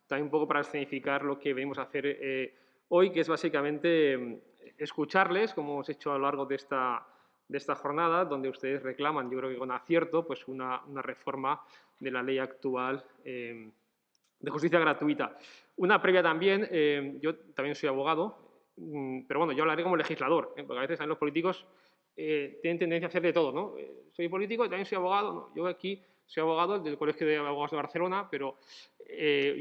también un poco para escenificar lo que venimos a hacer hoy, que es básicamente escucharles, como hemos hecho a lo largo de esta jornada, donde ustedes reclaman, yo creo que con acierto, pues una reforma de la ley actual de justicia gratuita. Una previa también, yo también soy abogado, pero bueno, yo hablaré como legislador, porque a veces los políticos tienen tendencia a hacer de todo, ¿no? Soy político y también soy abogado, ¿no? Yo aquí soy abogado del Colegio de Abogados de Barcelona, pero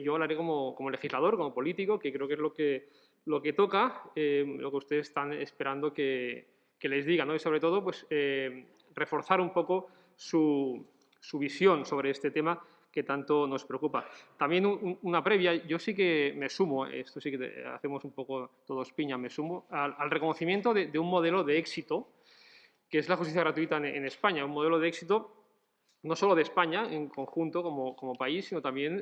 yo hablaré como legislador, como político, que creo que es lo que toca, lo que ustedes están esperando que les diga, ¿no? Y sobre todo, pues, reforzar un poco su visión sobre este tema que tanto nos preocupa. También una previa, yo sí que me sumo, esto sí que hacemos un poco todos piña, me sumo al reconocimiento de un modelo de éxito, que es la justicia gratuita en España, un modelo de éxito no solo de España en conjunto como país, sino también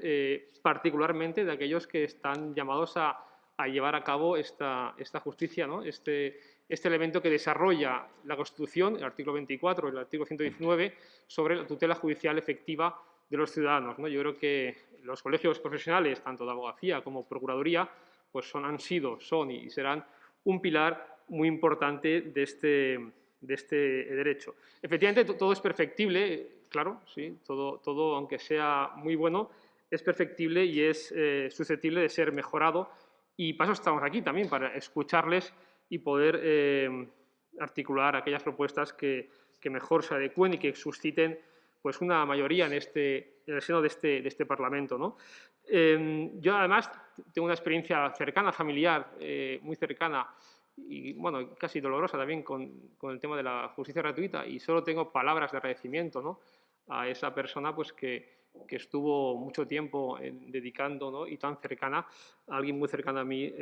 particularmente de aquellos que están llamados a llevar a cabo esta justicia, ¿no? Este elemento que desarrolla la Constitución, el artículo 24 y el artículo 119, sobre la tutela judicial efectiva de los ciudadanos, ¿no? Yo creo que los colegios profesionales, tanto de abogacía como procuraduría, pues han sido, son y serán un pilar muy importante de este derecho. Efectivamente, todo es perfectible, claro, sí, todo, aunque sea muy bueno, es perfectible y es susceptible de ser mejorado, y para eso estamos aquí también, para escucharles y poder articular aquellas propuestas que mejor se adecúen y que susciten pues una mayoría en el seno de este Parlamento, ¿no? Yo, además, tengo una experiencia cercana, familiar, muy cercana, y bueno, casi dolorosa también con el tema de la justicia gratuita, y solo tengo palabras de agradecimiento, ¿no?, a esa persona pues que estuvo mucho tiempo dedicando, ¿no?, y tan cercana, a alguien muy cercano a mí,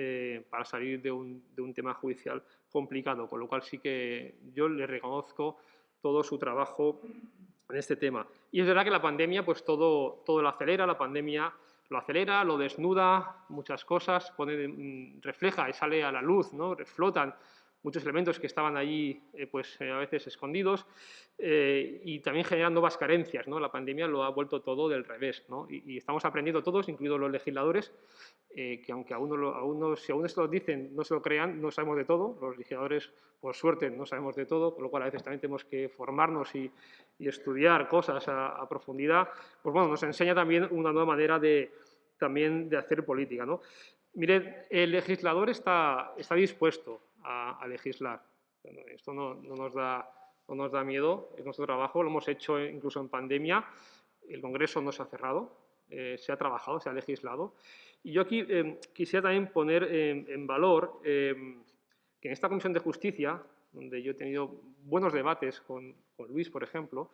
para salir de un tema judicial complicado, con lo cual sí que yo le reconozco todo su trabajo en este tema. Y es verdad que la pandemia pues todo lo acelera, la pandemia lo acelera, lo desnuda, muchas cosas, refleja y sale a la luz, ¿no?, reflotan muchos elementos que estaban allí a veces escondidos, y también generan nuevas carencias, ¿no? La pandemia lo ha vuelto todo del revés, ¿no? Y estamos aprendiendo todos, incluidos los legisladores, que aunque si a uno se lo dicen, no se lo crean, no sabemos de todo. Los legisladores, por suerte, no sabemos de todo, con lo cual a veces también tenemos que formarnos y estudiar cosas a profundidad. Pues bueno, nos enseña también una nueva manera de hacer política, ¿no? Miren, el legislador está dispuesto a legislar. Esto no nos da miedo, es nuestro trabajo, lo hemos hecho incluso en pandemia. El Congreso no se ha cerrado, se ha trabajado, se ha legislado. Y yo aquí quisiera también poner en valor que en esta Comisión de Justicia, donde yo he tenido buenos debates con Luis, por ejemplo,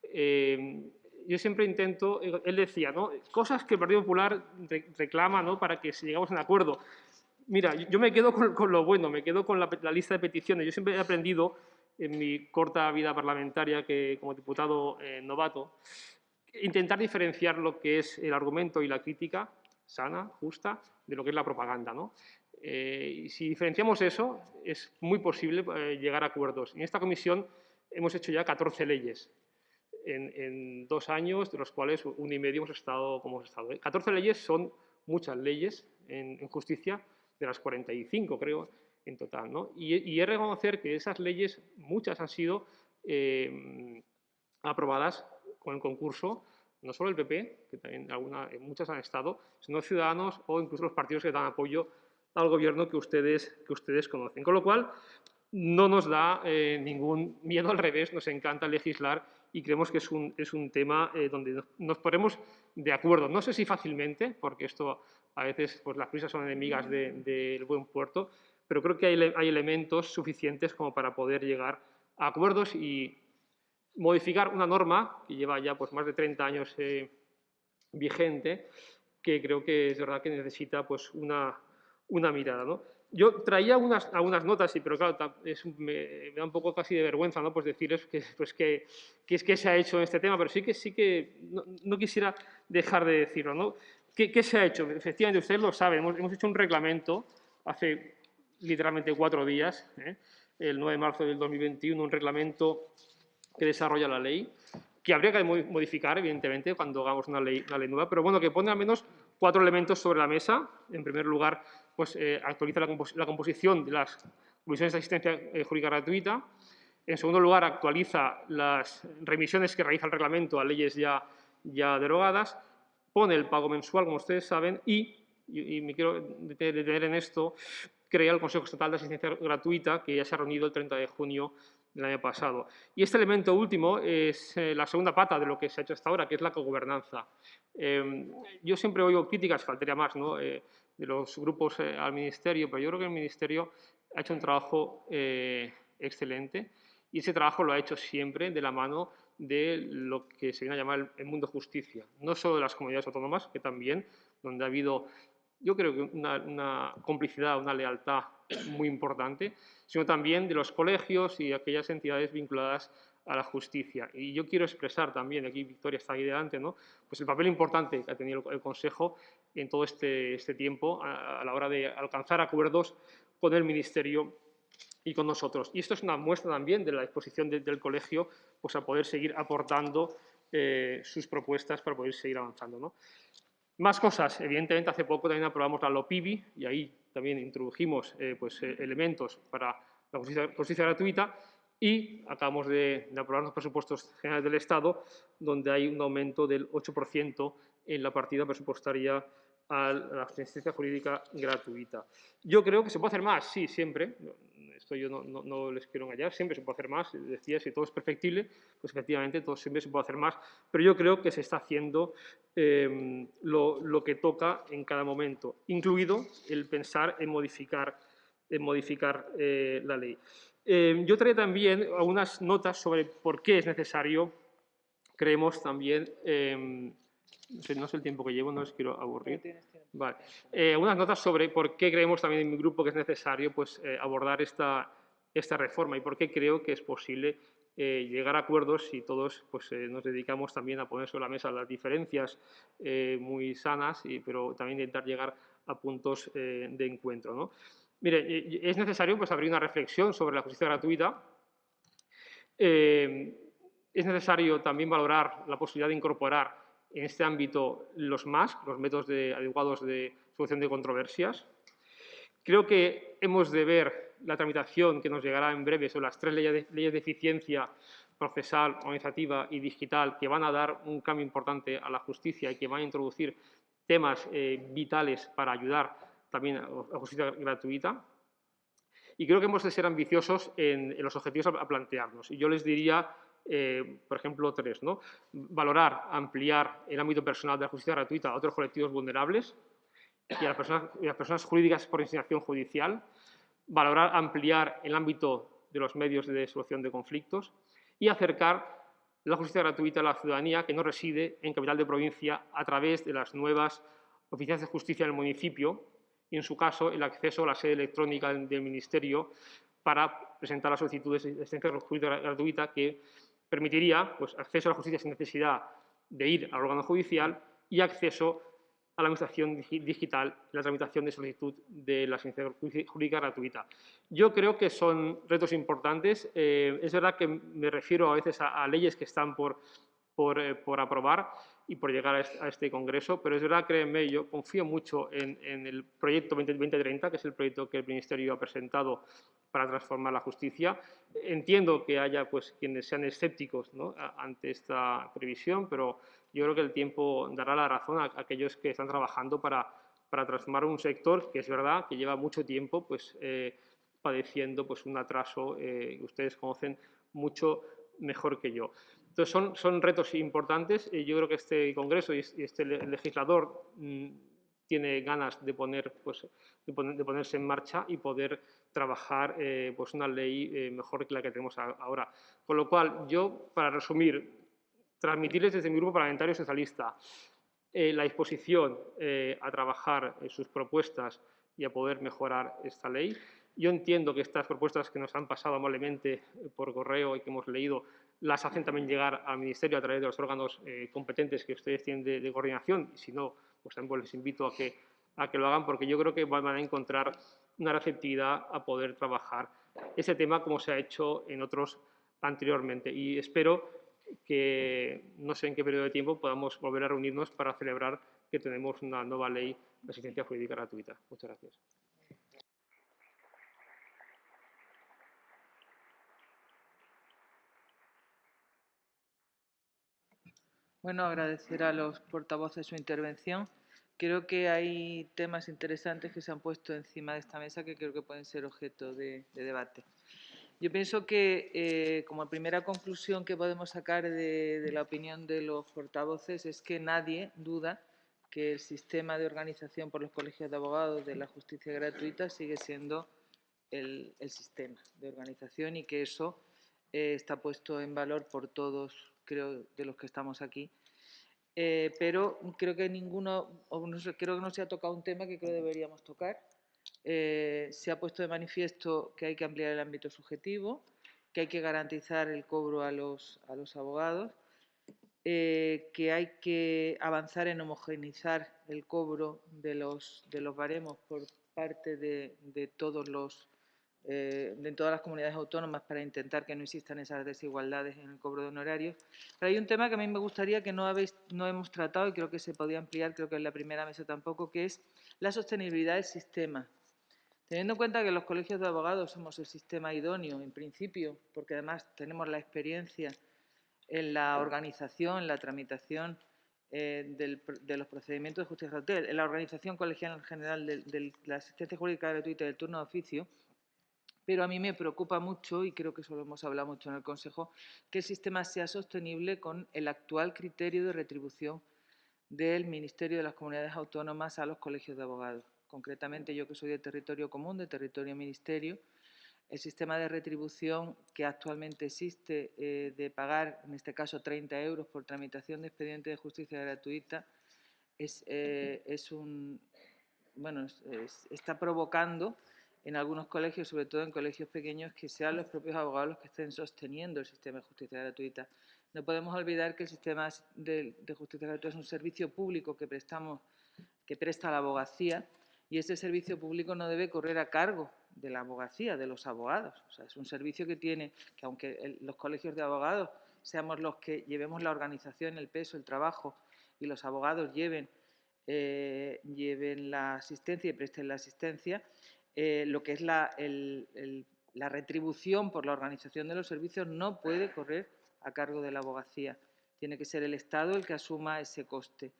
yo siempre intento, él decía, ¿no?, cosas que el Partido Popular reclama, ¿no?, para que llegamos a un acuerdo. Mira, yo me quedo con lo bueno, me quedo con la lista de peticiones. Yo siempre he aprendido en mi corta vida parlamentaria como diputado novato, intentar diferenciar lo que es el argumento y la crítica sana, justa, de lo que es la propaganda, ¿no? Y si diferenciamos eso, es muy posible llegar a acuerdos. En esta comisión hemos hecho ya 14 leyes en 2 años, de los cuales 1 y medio hemos estado como hemos estado. 14 leyes son muchas leyes en justicia, las 45, creo, en total, ¿no? Y es reconocer que esas leyes, muchas han sido aprobadas con el concurso, no solo el PP, que también muchas han estado, sino Ciudadanos o incluso los partidos que dan apoyo al gobierno que ustedes conocen. Con lo cual, no nos da ningún miedo, al revés, nos encanta legislar y creemos que es un tema donde nos ponemos de acuerdo. No sé si fácilmente, porque esto a veces pues, las prisas son enemigas del buen puerto, pero creo que hay elementos suficientes como para poder llegar a acuerdos y modificar una norma que lleva ya pues, más de 30 años vigente, que creo que es verdad que necesita pues, una mirada, ¿no? Yo traía algunas notas, pero claro, me da un poco casi de vergüenza, ¿no? Pues decirles que se ha hecho en este tema, pero sí que no quisiera dejar de decirlo, ¿no? ¿Qué se ha hecho? Efectivamente, ustedes lo saben, hemos hecho un reglamento hace literalmente 4 días, el 9 de marzo del 2021, un reglamento que desarrolla la ley, que habría que modificar, evidentemente, cuando hagamos una ley nueva, pero bueno, que pone al menos 4 elementos sobre la mesa. En primer lugar, pues actualiza la composición de las comisiones de asistencia jurídica gratuita. En segundo lugar, actualiza las remisiones que realiza el reglamento a leyes ya derogadas. Pone el pago mensual, como ustedes saben, y me quiero detener en esto, crea el Consejo Estatal de Asistencia Gratuita, que ya se ha reunido el 30 de junio del año pasado. Y este elemento último es la segunda pata de lo que se ha hecho hasta ahora, que es la cogobernanza. Yo siempre oigo críticas, faltaría más, ¿no? De los grupos al Ministerio, pero yo creo que el Ministerio ha hecho un trabajo excelente y ese trabajo lo ha hecho siempre de la mano de lo que se viene a llamar el mundo justicia. No solo de las comunidades autónomas, que también, donde ha habido, yo creo que una complicidad, una lealtad muy importante, sino también de los colegios y aquellas entidades vinculadas a la justicia. Y yo quiero expresar también, aquí Victoria está ahí delante, ¿no? Pues el papel importante que ha tenido el Consejo en todo este tiempo a la hora de alcanzar acuerdos con el Ministerio y con nosotros. Y esto es una muestra también de la disposición del colegio pues, a poder seguir aportando sus propuestas para poder seguir avanzando, ¿no? Más cosas. Evidentemente, hace poco también aprobamos la LOPIBI y ahí también introdujimos elementos para la justicia gratuita y acabamos de aprobar los presupuestos generales del Estado, donde hay un aumento del 8% en la partida presupuestaria a la asistencia jurídica gratuita. Yo creo que se puede hacer más, sí, siempre. Esto yo no les quiero engañar, siempre se puede hacer más. Decía, si todo es perfectible, pues efectivamente todo siempre se puede hacer más, pero yo creo que se está haciendo lo que toca en cada momento, incluido el pensar en modificar la ley. Yo traía también algunas notas sobre por qué es necesario, creemos también, no sé el tiempo que llevo, no les quiero aburrir. Vale. Unas notas sobre por qué creemos también en mi grupo que es necesario pues, abordar esta reforma y por qué creo que es posible llegar a acuerdos si todos pues, nos dedicamos también a poner sobre la mesa las diferencias muy sanas, pero también intentar llegar a puntos de encuentro, ¿no? Mire, es necesario pues, abrir una reflexión sobre la justicia gratuita. Es necesario también valorar la posibilidad de incorporar en este ámbito los métodos adecuados de solución de controversias. Creo que hemos de ver la tramitación que nos llegará en breve sobre las 3 leyes de eficiencia procesal, organizativa y digital que van a dar un cambio importante a la justicia y que van a introducir temas vitales para ayudar también a la justicia gratuita. Y creo que hemos de ser ambiciosos en los objetivos a plantearnos. Y yo les diría, por ejemplo, 3, ¿no? Valorar, ampliar el ámbito personal de la justicia gratuita a otros colectivos vulnerables y a las personas jurídicas por instigación judicial. Valorar, ampliar el ámbito de los medios de solución de conflictos y acercar la justicia gratuita a la ciudadanía que no reside en capital de provincia a través de las nuevas oficinas de justicia del municipio y, en su caso, el acceso a la sede electrónica del Ministerio para presentar las solicitudes de asistencia jurídica gratuita que permitiría pues, acceso a la justicia sin necesidad de ir al órgano judicial y acceso a la administración digital, la tramitación de solicitud de la asistencia jurídica gratuita. Yo creo que son retos importantes. Es verdad que me refiero a veces a leyes que están por aprobar. y por llegar a este congreso, pero es verdad, créanme, yo confío mucho en el proyecto 2030, que es el proyecto que el Ministerio ha presentado para transformar la justicia. Entiendo que haya pues, quienes sean escépticos, ¿no?, ante esta previsión, pero yo creo que el tiempo dará la razón a aquellos que están trabajando para transformar un sector que es verdad que lleva mucho tiempo pues, padeciendo pues, un atraso que ustedes conocen mucho mejor que yo. Entonces, son retos importantes y yo creo que este Congreso y este legislador tiene ganas de ponerse en marcha y poder trabajar pues una ley mejor que la que tenemos ahora. Con lo cual, yo, para resumir, transmitirles desde mi grupo parlamentario socialista la disposición a trabajar en sus propuestas y a poder mejorar esta ley. Yo entiendo que estas propuestas que nos han pasado amablemente por correo y que hemos leído las hacen también llegar al Ministerio a través de los órganos competentes que ustedes tienen de coordinación, y si no, pues también les invito a que lo hagan, porque yo creo que van a encontrar una receptividad a poder trabajar ese tema como se ha hecho en otros anteriormente. Y espero que, no sé en qué periodo de tiempo, podamos volver a reunirnos para celebrar que tenemos una nueva ley de asistencia jurídica gratuita. Muchas gracias. Bueno, agradecer a los portavoces su intervención. Creo que hay temas interesantes que se han puesto encima de esta mesa que creo que pueden ser objeto de debate. Yo pienso que, como primera conclusión que podemos sacar de la opinión de los portavoces, es que nadie duda que el sistema de organización por los colegios de abogados de la justicia gratuita sigue siendo el sistema de organización y que eso está puesto en valor por todos, creo, de los que estamos aquí. Pero creo que creo que no se ha tocado un tema que creo deberíamos tocar. Se ha puesto de manifiesto que hay que ampliar el ámbito subjetivo, que hay que garantizar el cobro a los abogados, que hay que avanzar en homogeneizar el cobro de los baremos por parte de todas las comunidades autónomas para intentar que no existan esas desigualdades en el cobro de honorarios. Pero hay un tema que a mí me gustaría que no hemos tratado y creo que se podía ampliar, creo que en la primera mesa tampoco, que es la sostenibilidad del sistema. Teniendo en cuenta que los colegios de abogados somos el sistema idóneo, en principio, porque además tenemos la experiencia en la organización, en la tramitación de los procedimientos de justicia gratuita, en la organización colegial en general de la asistencia jurídica gratuita y del turno de oficio, pero a mí me preocupa mucho, y creo que eso lo hemos hablado mucho en el Consejo, que el sistema sea sostenible con el actual criterio de retribución del Ministerio de las Comunidades Autónomas a los colegios de abogados. Concretamente, yo que soy de territorio común, de territorio ministerio, el sistema de retribución que actualmente existe de pagar, en este caso, 30 euros por tramitación de expediente de justicia gratuita, está provocando en algunos colegios, sobre todo en colegios pequeños, que sean los propios abogados los que estén sosteniendo el sistema de justicia gratuita. No podemos olvidar que el sistema de justicia gratuita es un servicio público que presta la abogacía, y ese servicio público no debe correr a cargo de la abogacía, de los abogados. O sea, es un servicio que aunque los colegios de abogados seamos los que llevemos la organización, el peso, el trabajo, y los abogados lleven la asistencia y presten la asistencia, lo que es la retribución por la organización de los servicios no puede correr a cargo de la abogacía. Tiene que ser el Estado el que asuma ese coste.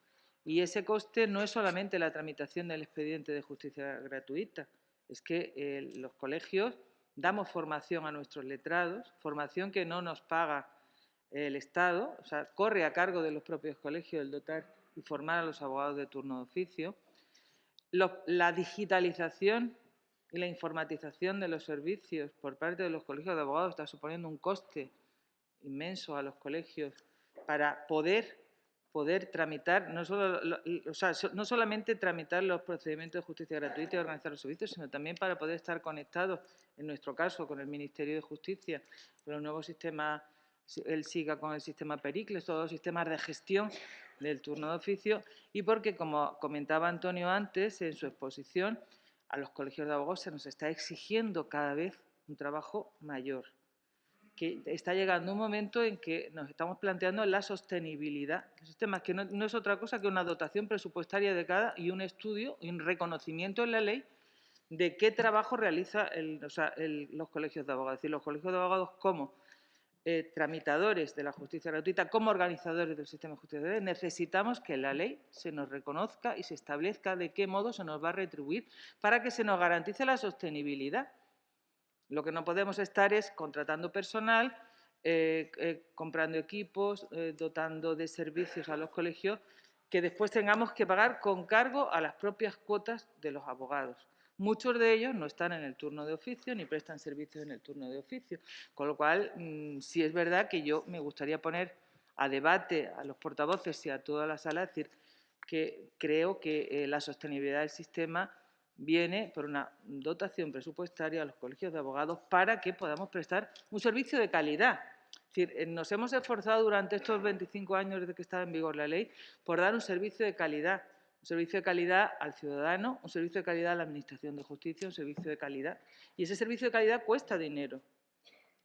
Y ese coste no es solamente la tramitación del expediente de justicia gratuita, es que los colegios damos formación a nuestros letrados, formación que no nos paga el Estado, o sea, corre a cargo de los propios colegios el dotar y formar a los abogados de turno de oficio. La digitalización y la informatización de los servicios por parte de los colegios de abogados está suponiendo un coste inmenso a los colegios para poder tramitar, no solamente tramitar los procedimientos de justicia gratuita y organizar los servicios, sino también para poder estar conectados, en nuestro caso, con el Ministerio de Justicia, con el nuevo sistema, el SIGA con el sistema Pericles, todos los sistemas de gestión del turno de oficio, y porque, como comentaba Antonio antes en su exposición, a los colegios de abogados se nos está exigiendo cada vez un trabajo mayor. que está llegando un momento en que nos estamos planteando la sostenibilidad del sistema, que no es otra cosa que una dotación presupuestaria adecuada y un estudio y un reconocimiento en la ley de qué trabajo realizan los colegios de abogados. Es decir, los colegios de abogados como tramitadores de la justicia gratuita, como organizadores del sistema de justicia gratuita, necesitamos que la ley se nos reconozca y se establezca de qué modo se nos va a retribuir para que se nos garantice la sostenibilidad. Lo que no podemos estar es contratando personal, comprando equipos, dotando de servicios a los colegios, que después tengamos que pagar con cargo a las propias cuotas de los abogados. Muchos de ellos no están en el turno de oficio ni prestan servicios en el turno de oficio, con lo cual sí es verdad que yo me gustaría poner a debate a los portavoces y a toda la sala, decir que creo que la sostenibilidad del sistema viene por una dotación presupuestaria a los colegios de abogados para que podamos prestar un servicio de calidad. Es decir, nos hemos esforzado durante estos 25 años desde que estaba en vigor la ley por dar un servicio de calidad al ciudadano, un servicio de calidad a la Administración de Justicia, un servicio de calidad. Y ese servicio de calidad cuesta dinero.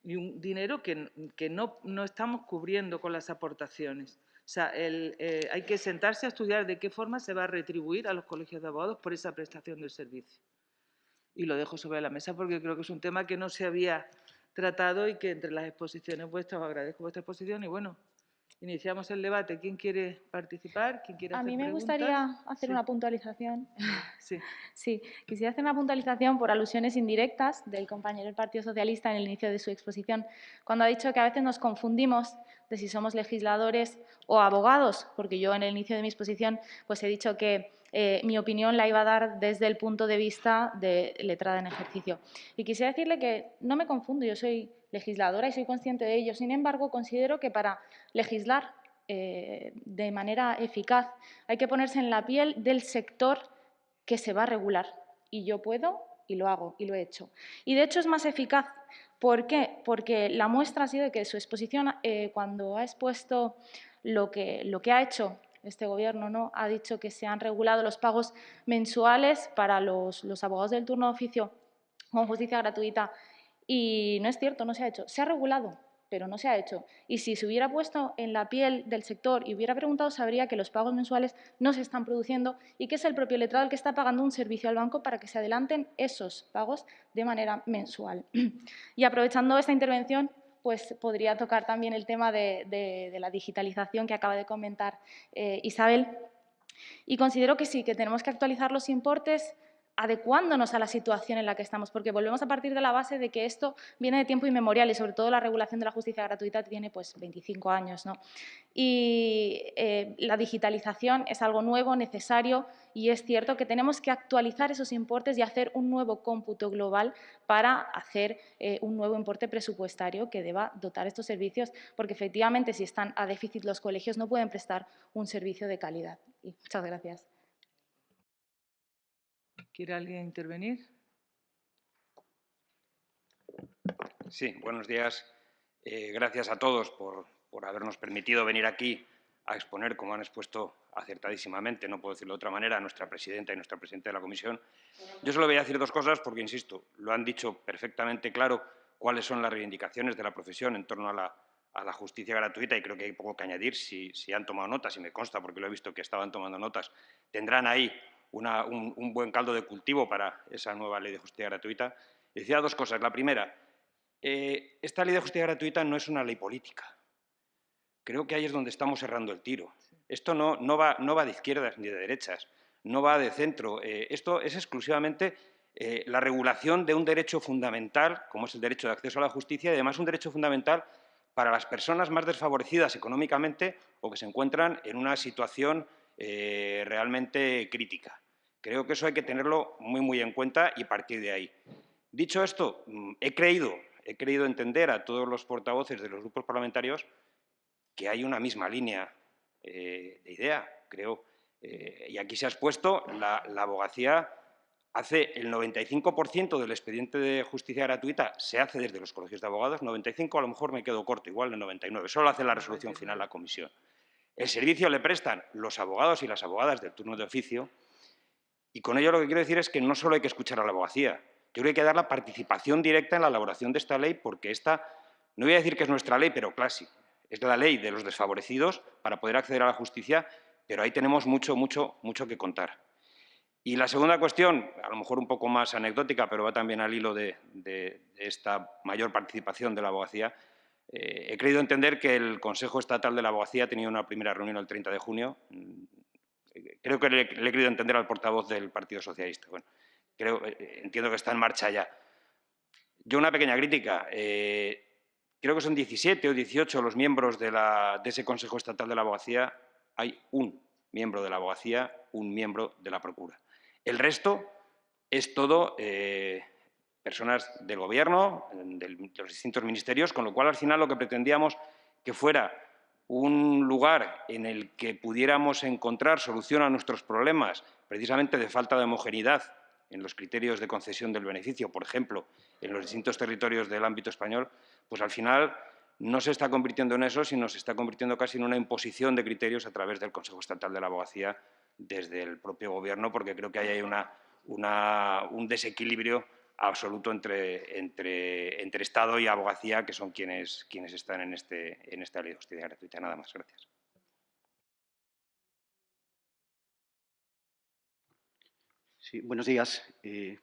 Y un dinero que no estamos cubriendo con las aportaciones. O sea, hay que sentarse a estudiar de qué forma se va a retribuir a los colegios de abogados por esa prestación del servicio. Y lo dejo sobre la mesa porque creo que es un tema que no se había tratado y que entre las exposiciones vuestras, os agradezco vuestra exposición y bueno, iniciamos el debate. ¿Quién quiere participar? ¿Quién quiere hacer preguntas? A mí me gustaría hacer una puntualización. Sí. Sí, quisiera hacer una puntualización por alusiones indirectas del compañero del Partido Socialista en el inicio de su exposición, cuando ha dicho que a veces nos confundimos de si somos legisladores o abogados, porque yo en el inicio de mi exposición pues he dicho que mi opinión la iba a dar desde el punto de vista de letrada en ejercicio. Y quisiera decirle que no me confundo, yo soy legisladora y soy consciente de ello. Sin embargo, considero que para legislar de manera eficaz hay que ponerse en la piel del sector que se va a regular. Y yo puedo y lo hago y lo he hecho. Y de hecho es más eficaz. ¿Por qué? Porque la muestra ha sido de que su exposición, cuando ha expuesto lo que ha hecho este Gobierno, ¿no? Ha dicho que se han regulado los pagos mensuales para los abogados del turno de oficio con justicia gratuita. Y no es cierto, no se ha hecho. Se ha regulado, pero no se ha hecho. Y si se hubiera puesto en la piel del sector y hubiera preguntado, sabría que los pagos mensuales no se están produciendo y que es el propio letrado el que está pagando un servicio al banco para que se adelanten esos pagos de manera mensual. Y aprovechando esta intervención, pues podría tocar también el tema de la digitalización que acaba de comentar Isabel. Y considero que sí, que tenemos que actualizar los importes adecuándonos a la situación en la que estamos, porque volvemos a partir de la base de que esto viene de tiempo inmemorial y sobre todo la regulación de la justicia gratuita tiene pues 25 años, ¿no? Y la digitalización es algo nuevo, necesario, y es cierto que tenemos que actualizar esos importes y hacer un nuevo cómputo global para hacer un nuevo importe presupuestario que deba dotar estos servicios, porque efectivamente si están a déficit los colegios no pueden prestar un servicio de calidad. Y muchas gracias. ¿Quiere alguien intervenir? Sí, buenos días. Gracias a todos por habernos permitido venir aquí a exponer, como han expuesto acertadísimamente, no puedo decirlo de otra manera, a nuestra presidenta y nuestra presidenta de la comisión. Yo solo voy a decir dos cosas porque, insisto, lo han dicho perfectamente claro cuáles son las reivindicaciones de la profesión en torno a la justicia gratuita y creo que hay poco que añadir. Si han tomado notas, y me consta porque lo he visto que estaban tomando notas, tendrán ahí un buen caldo de cultivo para esa nueva ley de justicia gratuita. Decía dos cosas. La primera, esta ley de justicia gratuita no es una ley política. Creo que ahí es donde estamos errando el tiro. Esto no va de izquierdas ni de derechas, no va de centro. Esto es exclusivamente la regulación de un derecho fundamental, como es el derecho de acceso a la justicia, y además un derecho fundamental para las personas más desfavorecidas económicamente o que se encuentran en una situación realmente crítica. Creo que eso hay que tenerlo muy en cuenta y partir de ahí. Dicho esto, he creído entender a todos los portavoces de los grupos parlamentarios que hay una misma línea de idea, creo. Y aquí se ha expuesto, la abogacía hace el 95% del expediente de justicia gratuita, se hace desde los colegios de abogados, 95 a lo mejor me quedo corto, igual el 99, solo hace la resolución final la comisión. El servicio le prestan los abogados y las abogadas del turno de oficio y con ello lo que quiero decir es que no solo hay que escuchar a la abogacía, yo creo que hay que dar la participación directa en la elaboración de esta ley porque esta No voy a decir que es nuestra ley, pero casi. Es la ley de los desfavorecidos para poder acceder a la justicia, pero ahí tenemos mucho que contar. Y la segunda cuestión, a lo mejor un poco más anecdótica, pero va también al hilo de esta mayor participación de la abogacía. He creído entender que el Consejo Estatal de la Abogacía ha tenido una primera reunión el 30 de junio. Creo que le he querido entender al portavoz del Partido Socialista. Bueno, entiendo que está en marcha ya. Yo una pequeña crítica. Creo que son 17 o 18 los miembros de ese Consejo Estatal de la Abogacía. Hay un miembro de la Abogacía, un miembro de la Procura. El resto es todo personas del Gobierno, de los distintos ministerios, con lo cual al final lo que pretendíamos que fuera un lugar en el que pudiéramos encontrar solución a nuestros problemas, precisamente de falta de homogeneidad en los criterios de concesión del beneficio, por ejemplo, en los distintos territorios del ámbito español, pues al final no se está convirtiendo en eso, sino se está convirtiendo casi en una imposición de criterios a través del Consejo Estatal de la Abogacía desde el propio Gobierno, porque creo que ahí hay un desequilibrio absoluto entre Estado y abogacía, que son quienes están en esta ley de justicia gratuita. Nada más. Gracias. Sí, buenos días.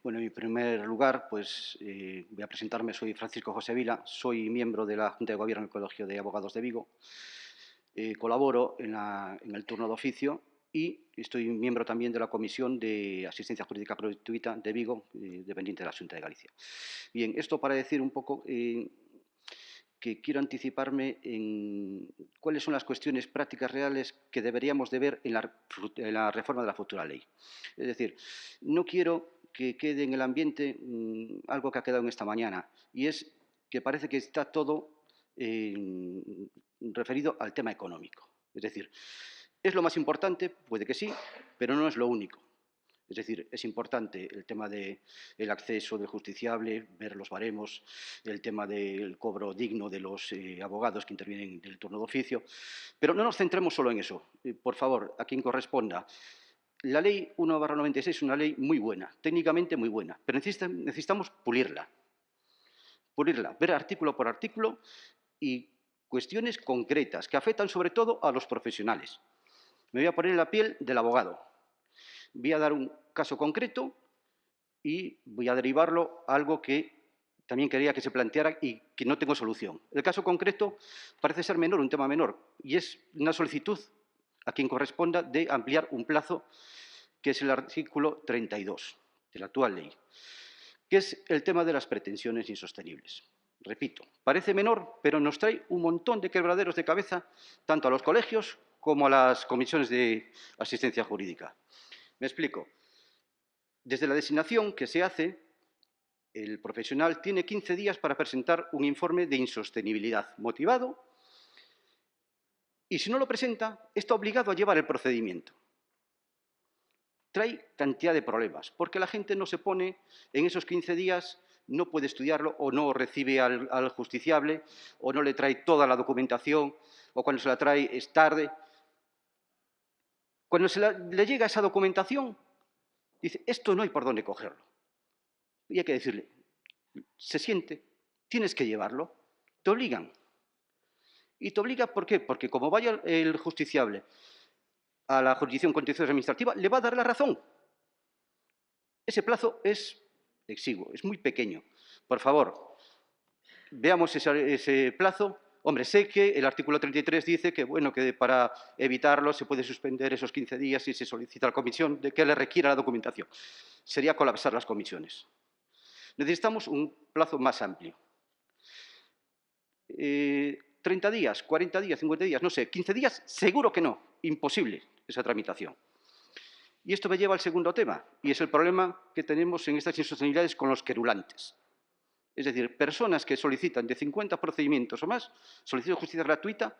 Bueno, en primer lugar, pues voy a presentarme. Soy Francisco José Vila, soy miembro de la Junta de Gobierno del Colegio de Abogados de Vigo. Colaboro en el turno de oficio y estoy miembro también de la Comisión de Asistencia Jurídica Gratuita de Vigo, dependiente de la Xunta de Galicia. Bien, esto para decir un poco que quiero anticiparme en cuáles son las cuestiones prácticas reales que deberíamos de ver en la reforma de la futura ley. Es decir, no quiero que quede en el ambiente algo que ha quedado en esta mañana, y es que parece que está todo referido al tema económico. Es decir, ¿es lo más importante? Puede que sí, pero no es lo único. Es decir, es importante el tema del acceso del justiciable, ver los baremos, el tema del cobro digno de los abogados que intervienen en el turno de oficio. Pero no nos centremos solo en eso. Por favor, a quien corresponda. La Ley 1/96 es una ley muy buena, técnicamente muy buena, pero necesitamos pulirla. Pulirla, ver artículo por artículo y cuestiones concretas que afectan sobre todo a los profesionales. Me voy a poner en la piel del abogado. Voy a dar un caso concreto y voy a derivarlo a algo que también quería que se planteara y que no tengo solución. El caso concreto parece ser menor, un tema menor, y es una solicitud a quien corresponda de ampliar un plazo, que es el artículo 32 de la actual ley, que es el tema de las pretensiones insostenibles. Repito, parece menor, pero nos trae un montón de quebraderos de cabeza, tanto a los colegios como a las comisiones de asistencia jurídica. Me explico. Desde la designación que se hace, el profesional tiene 15 días para presentar un informe de insostenibilidad motivado y, si no lo presenta, está obligado a llevar el procedimiento. Trae cantidad de problemas, porque la gente no se pone en esos 15 días, no puede estudiarlo o no recibe al justiciable o no le trae toda la documentación o cuando se la trae es tarde. Cuando le llega esa documentación, dice, esto no hay por dónde cogerlo. Y hay que decirle, se siente, tienes que llevarlo, te obligan. ¿Y te obliga por qué? Porque como vaya el justiciable a la jurisdicción contenciosa administrativa, le va a dar la razón. Ese plazo es exiguo, es muy pequeño. Por favor, veamos ese plazo. Hombre, sé que el artículo 33 dice que, bueno, que para evitarlo se puede suspender esos 15 días si se solicita a la comisión de que le requiera la documentación. Sería colapsar las comisiones. Necesitamos un plazo más amplio. 30 días, 40 días, 50 días, no sé, 15 días, seguro que no, imposible esa tramitación. Y esto me lleva al segundo tema, y es el problema que tenemos en estas insostenibilidades con los querulantes. Es decir, personas que solicitan de 50 procedimientos o más, solicitan justicia gratuita,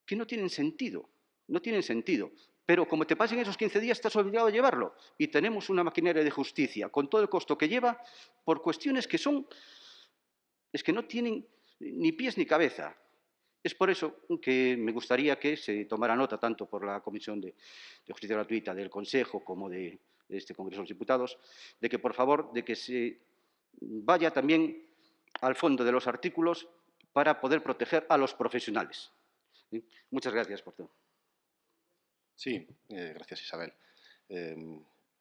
que no tienen sentido, Pero como te pasen esos 15 días, estás obligado a llevarlo. Y tenemos una maquinaria de justicia con todo el costo que lleva por cuestiones que no tienen ni pies ni cabeza. Es por eso que me gustaría que se tomara nota, tanto por la Comisión de Justicia Gratuita del Consejo como de este Congreso de los Diputados, de que, por favor, de que se vaya también al fondo de los artículos para poder proteger a los profesionales. ¿Sí? Muchas gracias por todo. Sí, gracias Isabel.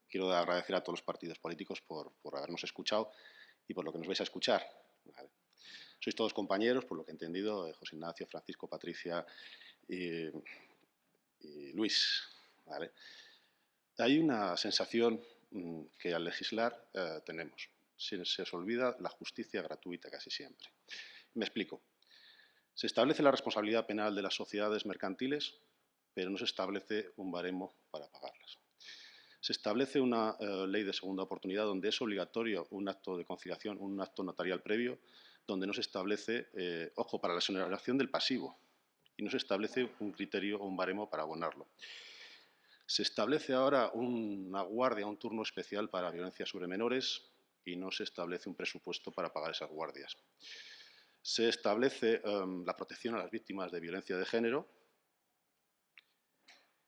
Quiero agradecer a todos los partidos políticos por habernos escuchado y por lo que nos vais a escuchar. Vale. Sois todos compañeros, por lo que he entendido, José Ignacio, Francisco, Patricia y Luis. ¿Vale? Hay una sensación que al legislar tenemos. Se os olvida la justicia gratuita casi siempre. Me explico. Se establece la responsabilidad penal de las sociedades mercantiles, pero no se establece un baremo para pagarlas. Se establece una ley de segunda oportunidad donde es obligatorio un acto de conciliación, un acto notarial previo, donde no se establece, ojo, para la exoneración del pasivo, y no se establece un criterio o un baremo para abonarlo. Se establece ahora una guardia, un turno especial para violencia sobre menores y no se establece un presupuesto para pagar esas guardias. Se establece la protección a las víctimas de violencia de género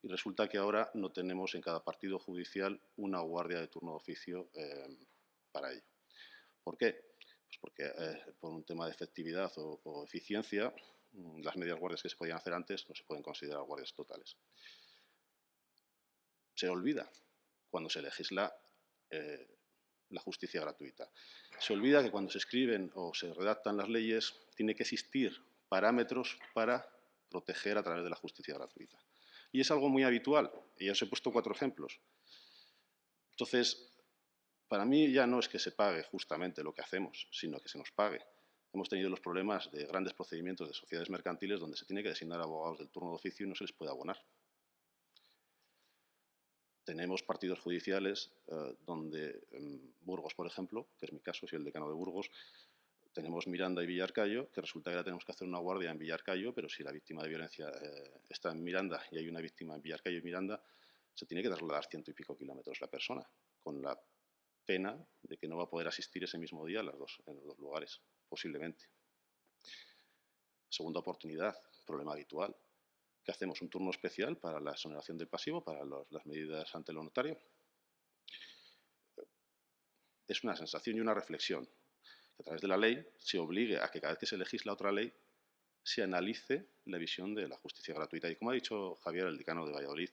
y resulta que ahora no tenemos en cada partido judicial una guardia de turno de oficio para ello. ¿Por qué? Pues porque por un tema de efectividad o eficiencia, las medias guardias que se podían hacer antes no se pueden considerar guardias totales. Se olvida cuando se legisla la justicia gratuita. Se olvida que cuando se escriben o se redactan las leyes tiene que existir parámetros para proteger a través de la justicia gratuita. Y es algo muy habitual, y ya os he puesto 4 ejemplos. Entonces, para mí ya no es que se pague justamente lo que hacemos, sino que se nos pague. Hemos tenido los problemas de grandes procedimientos de sociedades mercantiles donde se tiene que designar abogados del turno de oficio y no se les puede abonar. Tenemos partidos judiciales donde en Burgos, por ejemplo, que es mi caso, soy el decano de Burgos, tenemos Miranda y Villarcayo, que resulta que ahora tenemos que hacer una guardia en Villarcayo, pero si la víctima de violencia está en Miranda y hay una víctima en Villarcayo y Miranda, se tiene que trasladar 100 y pico kilómetros la persona, con la pena de que no va a poder asistir ese mismo día en los dos lugares, posiblemente. Segunda oportunidad, problema habitual. ¿Qué hacemos? ¿Un turno especial para la exoneración del pasivo, para las medidas ante lo notario? Es una sensación y una reflexión que a través de la ley se obligue a que cada vez que se legisla otra ley se analice la visión de la justicia gratuita. Y como ha dicho Javier, el decano de Valladolid,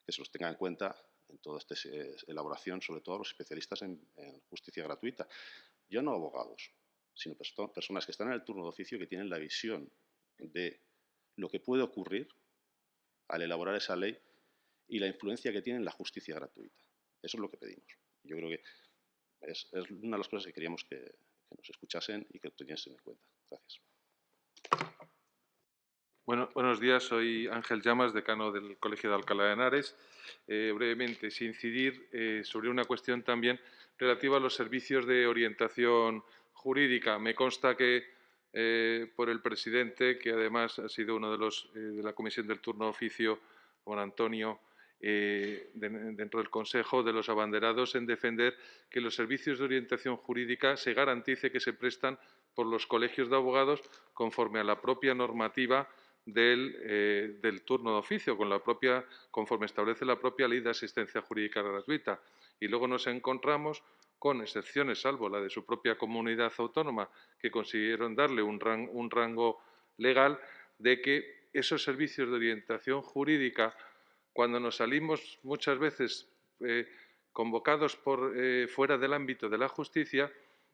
que se los tenga en cuenta en toda esta elaboración, sobre todo los especialistas en justicia gratuita. Ya no abogados, sino personas que están en el turno de oficio que tienen la visión de lo que puede ocurrir al elaborar esa ley y la influencia que tiene en la justicia gratuita. Eso es lo que pedimos. Yo creo que es una de las cosas que queríamos que nos escuchasen y que tuviesen en cuenta. Gracias. Bueno, buenos días, soy Ángel Llamas, decano del Colegio de Alcalá de Henares. Brevemente, sin incidir sobre una cuestión también relativa a los servicios de orientación jurídica. Me consta que por el presidente, que además ha sido uno de los de la Comisión del Turno de Oficio, Juan Antonio, dentro del Consejo, de los abanderados en defender que los servicios de orientación jurídica se garantice que se prestan por los colegios de abogados conforme a la propia normativa del turno de oficio, conforme establece la propia Ley de Asistencia Jurídica Gratuita. Y luego nos encontramos con excepciones, salvo la de su propia comunidad autónoma, que consiguieron darle un rango legal, de que esos servicios de orientación jurídica, cuando nos salimos muchas veces convocados por fuera del ámbito de la justicia,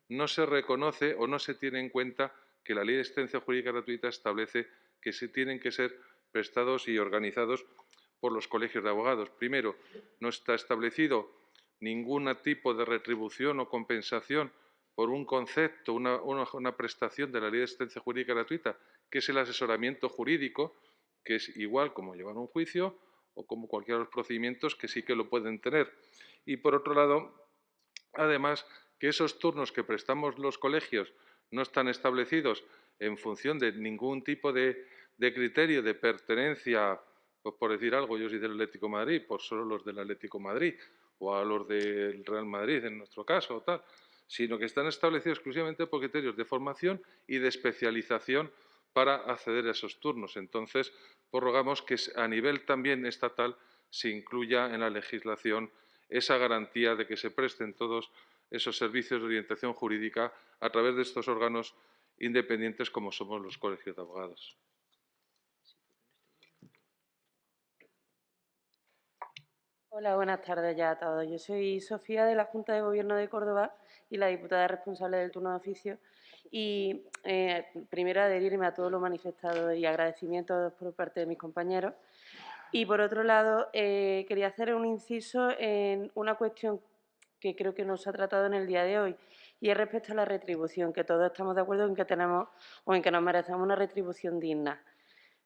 no se reconoce o no se tiene en cuenta que la Ley de Asistencia Jurídica Gratuita establece que se tienen que ser prestados y organizados por los colegios de abogados. Primero, no está establecido ningún tipo de retribución o compensación por un concepto, una prestación de la Ley de Asistencia Jurídica Gratuita, que es el asesoramiento jurídico, que es igual como llevar un juicio o como cualquiera de los procedimientos que sí que lo pueden tener. Y por otro lado, además, que esos turnos que prestamos los colegios no están establecidos en función de ningún tipo de criterio de pertenencia, pues por decir algo, yo soy del Atlético de Madrid, por solo los del Atlético de Madrid, o a los del Real Madrid en nuestro caso, o tal, sino que están establecidos exclusivamente por criterios de formación y de especialización para acceder a esos turnos. Entonces, rogamos que a nivel también estatal se incluya en la legislación esa garantía de que se presten todos esos servicios de orientación jurídica a través de estos órganos independientes como somos los colegios de abogados. Hola, buenas tardes ya a todos. Yo soy Sofía de la Junta de Gobierno de Córdoba y la diputada responsable del turno de oficio. Y primero adherirme a todo lo manifestado y agradecimientos por parte de mis compañeros. Y por otro lado, quería hacer un inciso en una cuestión que creo que nos ha tratado en el día de hoy y es respecto a la retribución, que todos estamos de acuerdo en que tenemos o en que nos merecemos una retribución digna.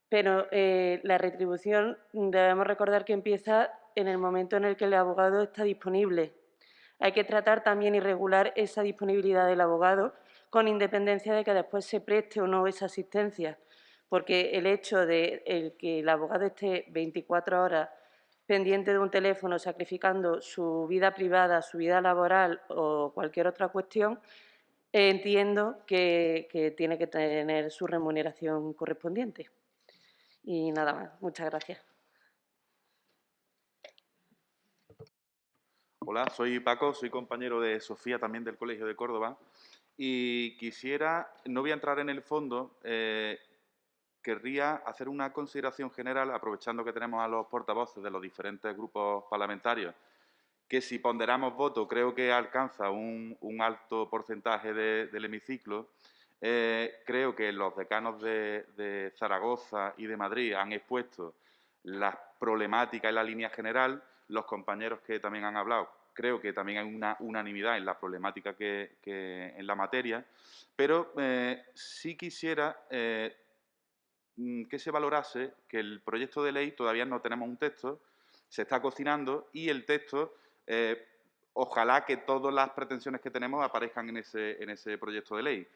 Pero la retribución debemos recordar que empieza en el momento en el que el abogado está disponible. Hay que tratar también y regular esa disponibilidad del abogado con independencia de que después se preste o no esa asistencia, porque el hecho de que el abogado esté 24 horas pendiente de un teléfono, sacrificando su vida privada, su vida laboral o cualquier otra cuestión, entiendo que tiene que tener su remuneración correspondiente. Y nada más. Muchas gracias. Hola, soy Paco, soy compañero de Sofía, también del Colegio de Córdoba, y quisiera, no voy a entrar en el fondo, querría hacer una consideración general, aprovechando que tenemos a los portavoces de los diferentes grupos parlamentarios, que si ponderamos votos creo que alcanza un alto porcentaje del hemiciclo. Creo que los decanos de Zaragoza y de Madrid han expuesto las problemáticas en la línea general. Los compañeros que también han hablado, creo que también hay una unanimidad en la problemática que en la materia, pero sí quisiera que se valorase que el proyecto de ley todavía no tenemos un texto, se está cocinando y el texto, ojalá que todas las pretensiones que tenemos aparezcan en ese proyecto de ley.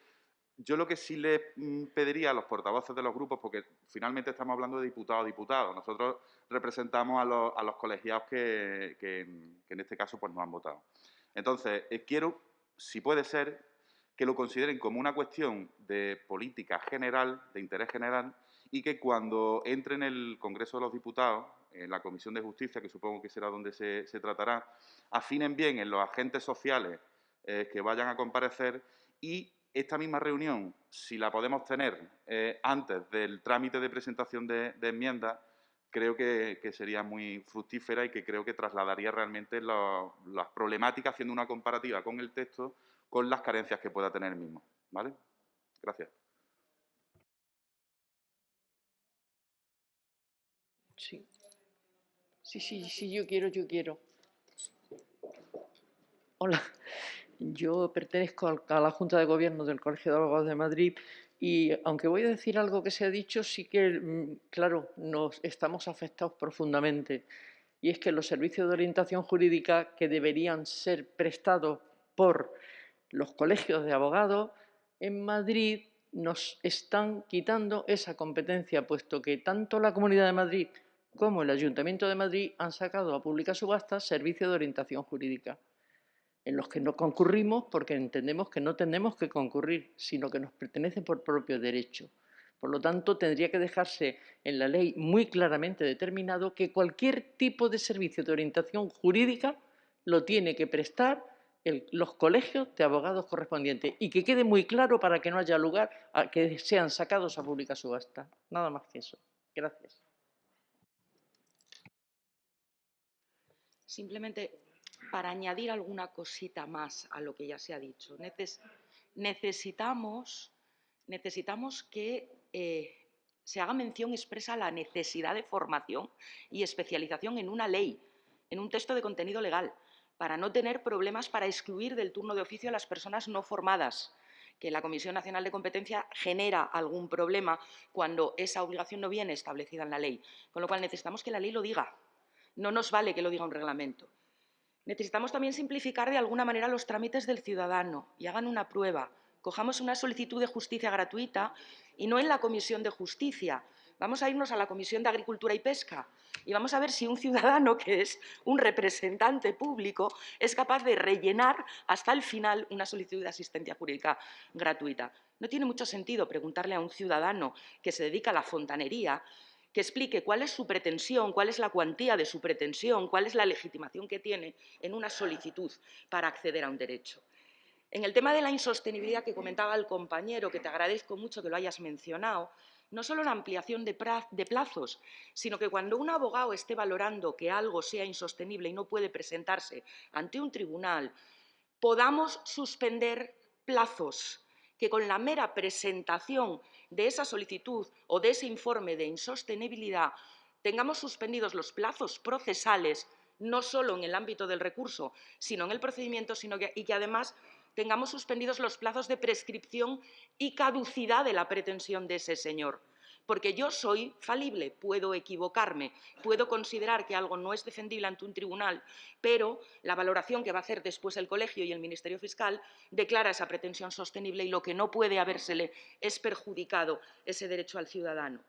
Yo lo que sí le pediría a los portavoces de los grupos, porque finalmente estamos hablando de diputados a diputados, nosotros representamos a los colegiados que en este caso pues, nos han votado. Entonces, quiero, si puede ser, que lo consideren como una cuestión de política general, de interés general, y que cuando entre en el Congreso de los Diputados, en la Comisión de Justicia, que supongo que será donde se tratará, afinen bien en los agentes sociales que vayan a comparecer y esta misma reunión, si la podemos tener antes del trámite de presentación de enmiendas, creo que sería muy fructífera y que creo que trasladaría realmente las problemáticas, haciendo una comparativa con el texto, con las carencias que pueda tener el mismo. ¿Vale? Gracias. Sí. Sí, yo quiero. Hola. Yo pertenezco a la Junta de Gobierno del Colegio de Abogados de Madrid y, aunque voy a decir algo que se ha dicho, sí que, claro, nos estamos afectados profundamente. Y es que los servicios de orientación jurídica que deberían ser prestados por los colegios de abogados, en Madrid nos están quitando esa competencia, puesto que tanto la Comunidad de Madrid como el Ayuntamiento de Madrid han sacado a pública subasta servicios de orientación jurídica, en los que no concurrimos porque entendemos que no tenemos que concurrir, sino que nos pertenece por propio derecho. Por lo tanto, tendría que dejarse en la ley muy claramente determinado que cualquier tipo de servicio de orientación jurídica lo tiene que prestar los colegios de abogados correspondientes y que quede muy claro para que no haya lugar a que sean sacados a pública subasta. Nada más que eso. Gracias. Simplemente para añadir alguna cosita más a lo que ya se ha dicho. Necesitamos que se haga mención expresa a la necesidad de formación y especialización en una ley, en un texto de contenido legal, para no tener problemas para excluir del turno de oficio a las personas no formadas, que la Comisión Nacional de Competencia genera algún problema cuando esa obligación no viene establecida en la ley. Con lo cual necesitamos que la ley lo diga. No nos vale que lo diga un reglamento. Necesitamos también simplificar de alguna manera los trámites del ciudadano y hagan una prueba. Cojamos una solicitud de justicia gratuita y no en la Comisión de Justicia. Vamos a irnos a la Comisión de Agricultura y Pesca y vamos a ver si un ciudadano, que es un representante público, es capaz de rellenar hasta el final una solicitud de asistencia jurídica gratuita. No tiene mucho sentido preguntarle a un ciudadano que se dedica a la fontanería que explique cuál es su pretensión, cuál es la cuantía de su pretensión, cuál es la legitimación que tiene en una solicitud para acceder a un derecho. En el tema de la insostenibilidad que comentaba el compañero, que te agradezco mucho que lo hayas mencionado, no solo la ampliación de plazos, sino que cuando un abogado esté valorando que algo sea insostenible y no puede presentarse ante un tribunal, podamos suspender plazos, que con la mera presentación de esa solicitud o de ese informe de insostenibilidad tengamos suspendidos los plazos procesales, no solo en el ámbito del recurso, sino en el procedimiento, y que además tengamos suspendidos los plazos de prescripción y caducidad de la pretensión de ese señor. Porque yo soy falible, puedo equivocarme, puedo considerar que algo no es defendible ante un tribunal, pero la valoración que va a hacer después el colegio y el Ministerio Fiscal declara esa pretensión sostenible y lo que no puede habérsele es perjudicado ese derecho al ciudadano.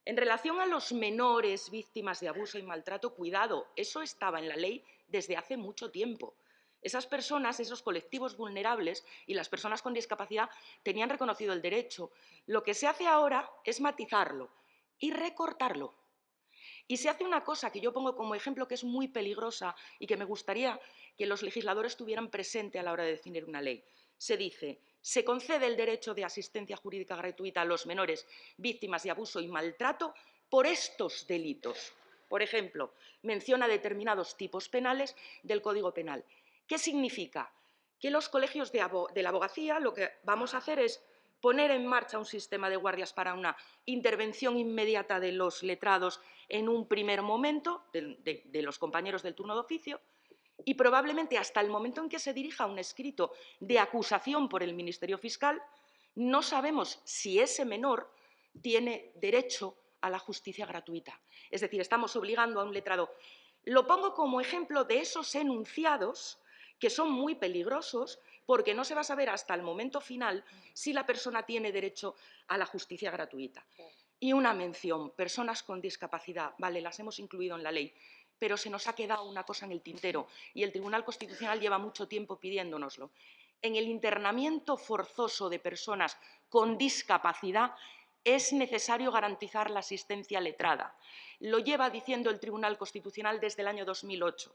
En relación a los menores víctimas de abuso y maltrato, cuidado, eso estaba en la ley desde hace mucho tiempo. Esas personas, esos colectivos vulnerables y las personas con discapacidad tenían reconocido el derecho. Lo que se hace ahora es matizarlo y recortarlo. Y se hace una cosa que yo pongo como ejemplo que es muy peligrosa y que me gustaría que los legisladores tuvieran presente a la hora de definir una ley. Se dice, se concede el derecho de asistencia jurídica gratuita a los menores víctimas de abuso y maltrato por estos delitos. Por ejemplo, menciona determinados tipos penales del Código Penal. ¿Qué significa? Que los colegios de la abogacía lo que vamos a hacer es poner en marcha un sistema de guardias para una intervención inmediata de los letrados en un primer momento, de los compañeros del turno de oficio, y probablemente hasta el momento en que se dirija un escrito de acusación por el Ministerio Fiscal, no sabemos si ese menor tiene derecho a la justicia gratuita. Es decir, estamos obligando a un letrado. Lo pongo como ejemplo de esos enunciados que son muy peligrosos porque no se va a saber hasta el momento final si la persona tiene derecho a la justicia gratuita. Y una mención, personas con discapacidad, vale, las hemos incluido en la ley, pero se nos ha quedado una cosa en el tintero y el Tribunal Constitucional lleva mucho tiempo pidiéndonoslo. En el internamiento forzoso de personas con discapacidad es necesario garantizar la asistencia letrada. Lo lleva diciendo el Tribunal Constitucional desde el año 2008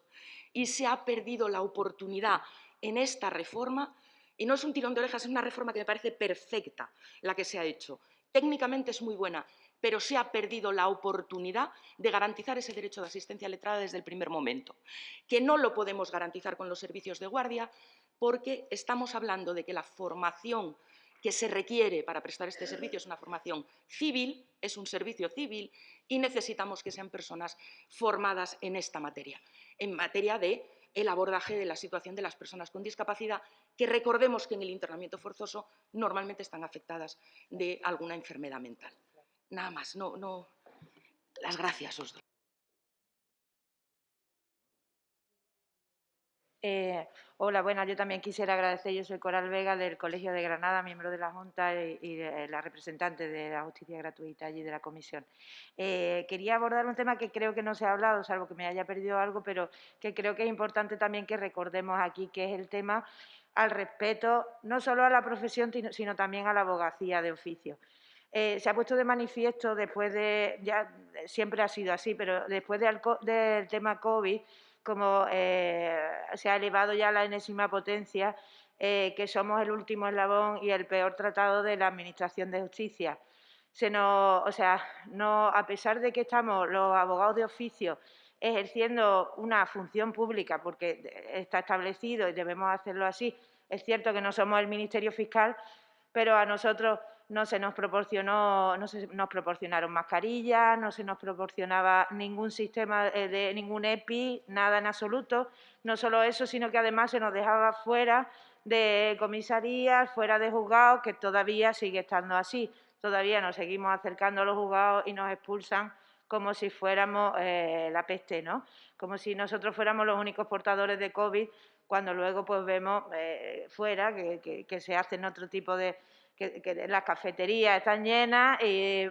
y se ha perdido la oportunidad en esta reforma, y no es un tirón de orejas, es una reforma que me parece perfecta la que se ha hecho. Técnicamente es muy buena, pero se ha perdido la oportunidad de garantizar ese derecho de asistencia letrada desde el primer momento, que no lo podemos garantizar con los servicios de guardia porque estamos hablando de que la formación que se requiere para prestar este servicio es una formación civil, es un servicio civil y necesitamos que sean personas formadas en esta materia, en materia de el abordaje de la situación de las personas con discapacidad, que recordemos que en el internamiento forzoso normalmente están afectadas de alguna enfermedad mental. Nada más, no. Las gracias os doy. Hola, buenas. Yo también quisiera agradecer. Yo soy Coral Vega del Colegio de Granada, miembro de la Junta y de la representante de la justicia gratuita allí de la comisión. Quería abordar un tema que creo que no se ha hablado, salvo que me haya perdido algo, pero que creo que es importante también que recordemos aquí, que es el tema al respeto no solo a la profesión, sino también a la abogacía de oficio. Se ha puesto de manifiesto después de, ya siempre ha sido así, pero después del tema COVID, como se ha elevado ya a la enésima potencia, que somos el último eslabón y el peor tratado de la Administración de Justicia. A pesar de que estamos los abogados de oficio ejerciendo una función pública, porque está establecido y debemos hacerlo así, es cierto que no somos el Ministerio Fiscal, pero a nosotros no se nos proporcionaron mascarillas, no se nos proporcionaba ningún sistema de ningún EPI, nada en absoluto. No solo eso, sino que además se nos dejaba fuera de comisarías, fuera de juzgados, que todavía sigue estando así. Todavía nos seguimos acercando a los juzgados y nos expulsan como si fuéramos la peste, ¿no? Como si nosotros fuéramos los únicos portadores de COVID, cuando luego pues vemos fuera que se hacen otro tipo de... Que las cafeterías están llenas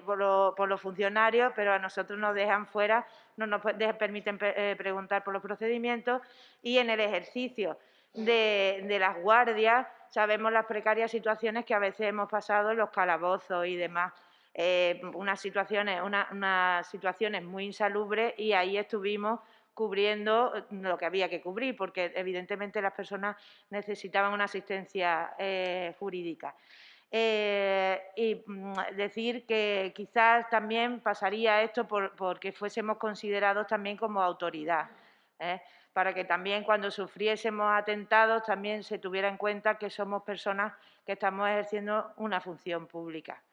por los funcionarios, pero a nosotros nos dejan fuera, no nos permiten preguntar por los procedimientos, y en el ejercicio de las guardias sabemos las precarias situaciones que a veces hemos pasado en los calabozos y demás. Unas situaciones muy insalubres, y ahí estuvimos cubriendo lo que había que cubrir, porque evidentemente las personas necesitaban una asistencia jurídica. Y decir que quizás también pasaría esto porque fuésemos considerados también como autoridad, para que también cuando sufriésemos atentados también se tuviera en cuenta que somos personas que estamos ejerciendo una función pública.